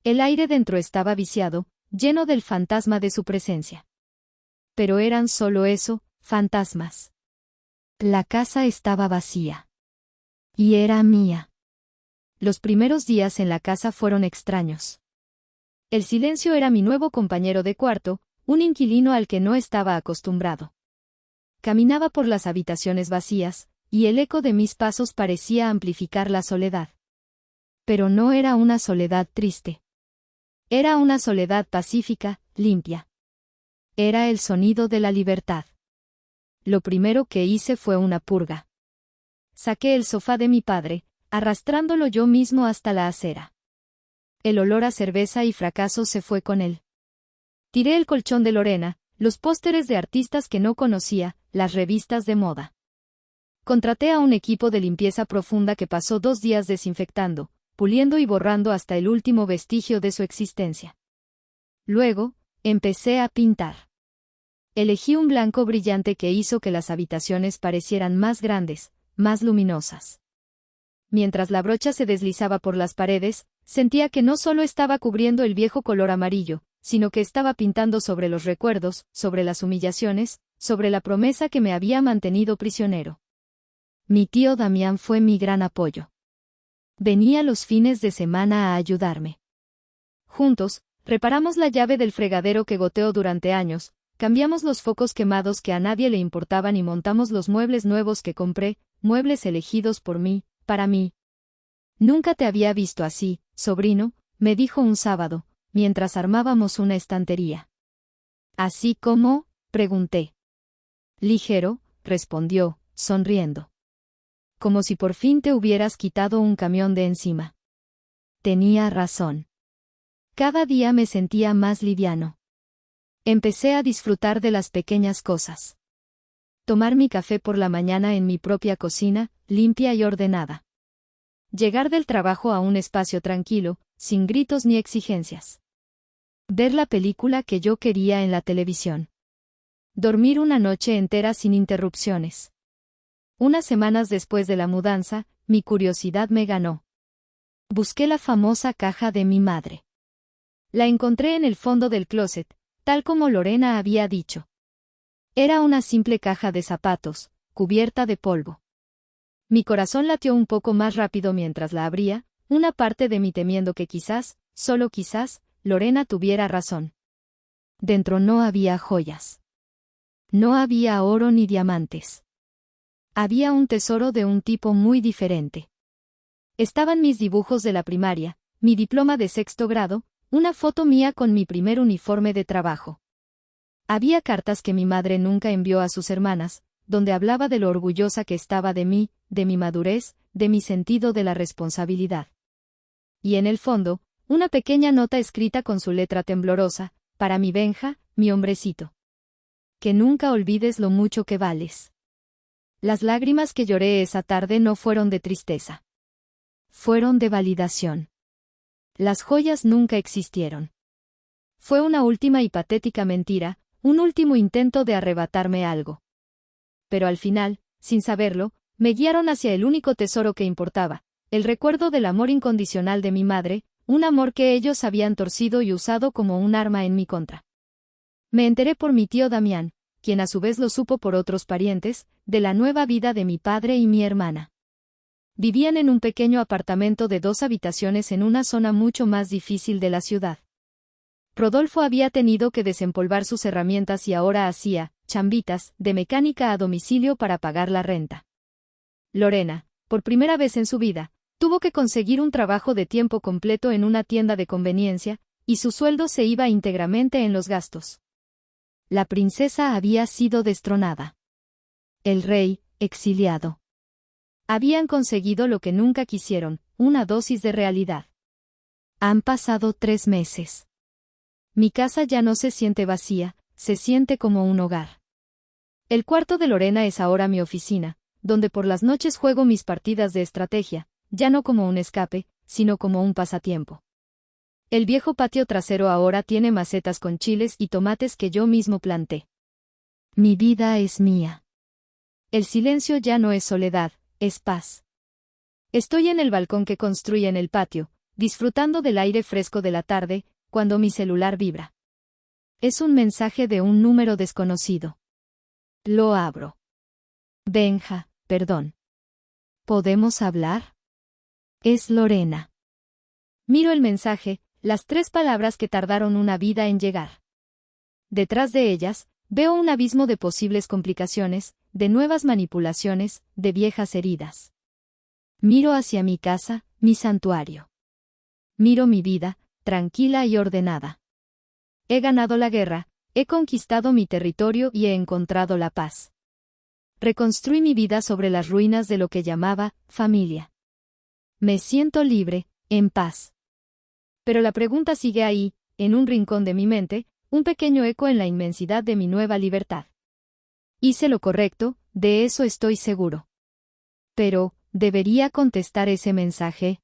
El aire dentro estaba viciado, lleno del fantasma de su presencia. Pero eran solo eso, fantasmas. La casa estaba vacía. Y era mía. Los primeros días en la casa fueron extraños. El silencio era mi nuevo compañero de cuarto, un inquilino al que no estaba acostumbrado. Caminaba por las habitaciones vacías, y el eco de mis pasos parecía amplificar la soledad. Pero no era una soledad triste. Era una soledad pacífica, limpia. Era el sonido de la libertad. Lo primero que hice fue una purga. Saqué el sofá de mi padre, arrastrándolo yo mismo hasta la acera. El olor a cerveza y fracaso se fue con él. Tiré el colchón de Lorena, los pósteres de artistas que no conocía, las revistas de moda. Contraté a un equipo de limpieza profunda que pasó 2 días desinfectando, puliendo y borrando hasta el último vestigio de su existencia. Luego, empecé a pintar. Elegí un blanco brillante que hizo que las habitaciones parecieran más grandes, más luminosas. Mientras la brocha se deslizaba por las paredes, sentía que no solo estaba cubriendo el viejo color amarillo, sino que estaba pintando sobre los recuerdos, sobre las humillaciones, sobre la promesa que me había mantenido prisionero. Mi tío Damián fue mi gran apoyo. Venía los fines de semana a ayudarme. Juntos, reparamos la llave del fregadero que goteó durante años, cambiamos los focos quemados que a nadie le importaban y montamos los muebles nuevos que compré, muebles elegidos por mí, para mí. Nunca te había visto así, sobrino, me dijo un sábado, mientras armábamos una estantería. ¿Así como? Pregunté. Ligero, respondió, sonriendo. Como si por fin te hubieras quitado un camión de encima. Tenía razón. Cada día me sentía más liviano. Empecé a disfrutar de las pequeñas cosas. Tomar mi café por la mañana en mi propia cocina, limpia y ordenada. Llegar del trabajo a un espacio tranquilo, sin gritos ni exigencias. Ver la película que yo quería en la televisión. Dormir una noche entera sin interrupciones. Unas semanas después de la mudanza, mi curiosidad me ganó. Busqué la famosa caja de mi madre. La encontré en el fondo del closet, tal como Lorena había dicho. Era una simple caja de zapatos, cubierta de polvo. Mi corazón latió un poco más rápido mientras la abría, una parte de mí temiendo que quizás, solo quizás, Lorena tuviera razón. Dentro no había joyas. No había oro ni diamantes. Había un tesoro de un tipo muy diferente. Estaban mis dibujos de la primaria, mi diploma de 6º grado, una foto mía con mi primer uniforme de trabajo. Había cartas que mi madre nunca envió a sus hermanas, donde hablaba de lo orgullosa que estaba de mí, de mi madurez, de mi sentido de la responsabilidad. Y en el fondo, una pequeña nota escrita con su letra temblorosa, para mi Benja, mi hombrecito. Que nunca olvides lo mucho que vales. Las lágrimas que lloré esa tarde no fueron de tristeza. Fueron de validación. Las joyas nunca existieron. Fue una última y patética mentira, un último intento de arrebatarme algo. Pero al final, sin saberlo, me guiaron hacia el único tesoro que importaba, el recuerdo del amor incondicional de mi madre, un amor que ellos habían torcido y usado como un arma en mi contra. Me enteré por mi tío Damián, quien a su vez lo supo por otros parientes, de la nueva vida de mi padre y mi hermana. Vivían en un pequeño apartamento de 2 habitaciones en una zona mucho más difícil de la ciudad. Rodolfo había tenido que desempolvar sus herramientas y ahora hacía chambitas de mecánica a domicilio para pagar la renta. Lorena, por primera vez en su vida, tuvo que conseguir un trabajo de tiempo completo en una tienda de conveniencia, y su sueldo se iba íntegramente en los gastos. La princesa había sido destronada. El rey, exiliado. Habían conseguido lo que nunca quisieron, una dosis de realidad. Han pasado 3 meses. Mi casa ya no se siente vacía, se siente como un hogar. El cuarto de Lorena es ahora mi oficina, donde por las noches juego mis partidas de estrategia, ya no como un escape, sino como un pasatiempo. El viejo patio trasero ahora tiene macetas con chiles y tomates que yo mismo planté. Mi vida es mía. El silencio ya no es soledad, es paz. Estoy en el balcón que construí en el patio, disfrutando del aire fresco de la tarde, cuando mi celular vibra. Es un mensaje de un número desconocido. Lo abro. Benja, perdón. ¿Podemos hablar? Es Lorena. Miro el mensaje, las 3 palabras que tardaron una vida en llegar. Detrás de ellas, veo un abismo de posibles complicaciones, de nuevas manipulaciones, de viejas heridas. Miro hacia mi casa, mi santuario. Miro mi vida, tranquila y ordenada. He ganado la guerra, he conquistado mi territorio y he encontrado la paz. Reconstruí mi vida sobre las ruinas de lo que llamaba familia. Me siento libre, en paz. Pero la pregunta sigue ahí, en un rincón de mi mente, un pequeño eco en la inmensidad de mi nueva libertad. Hice lo correcto, de eso estoy seguro. Pero, ¿debería contestar ese mensaje?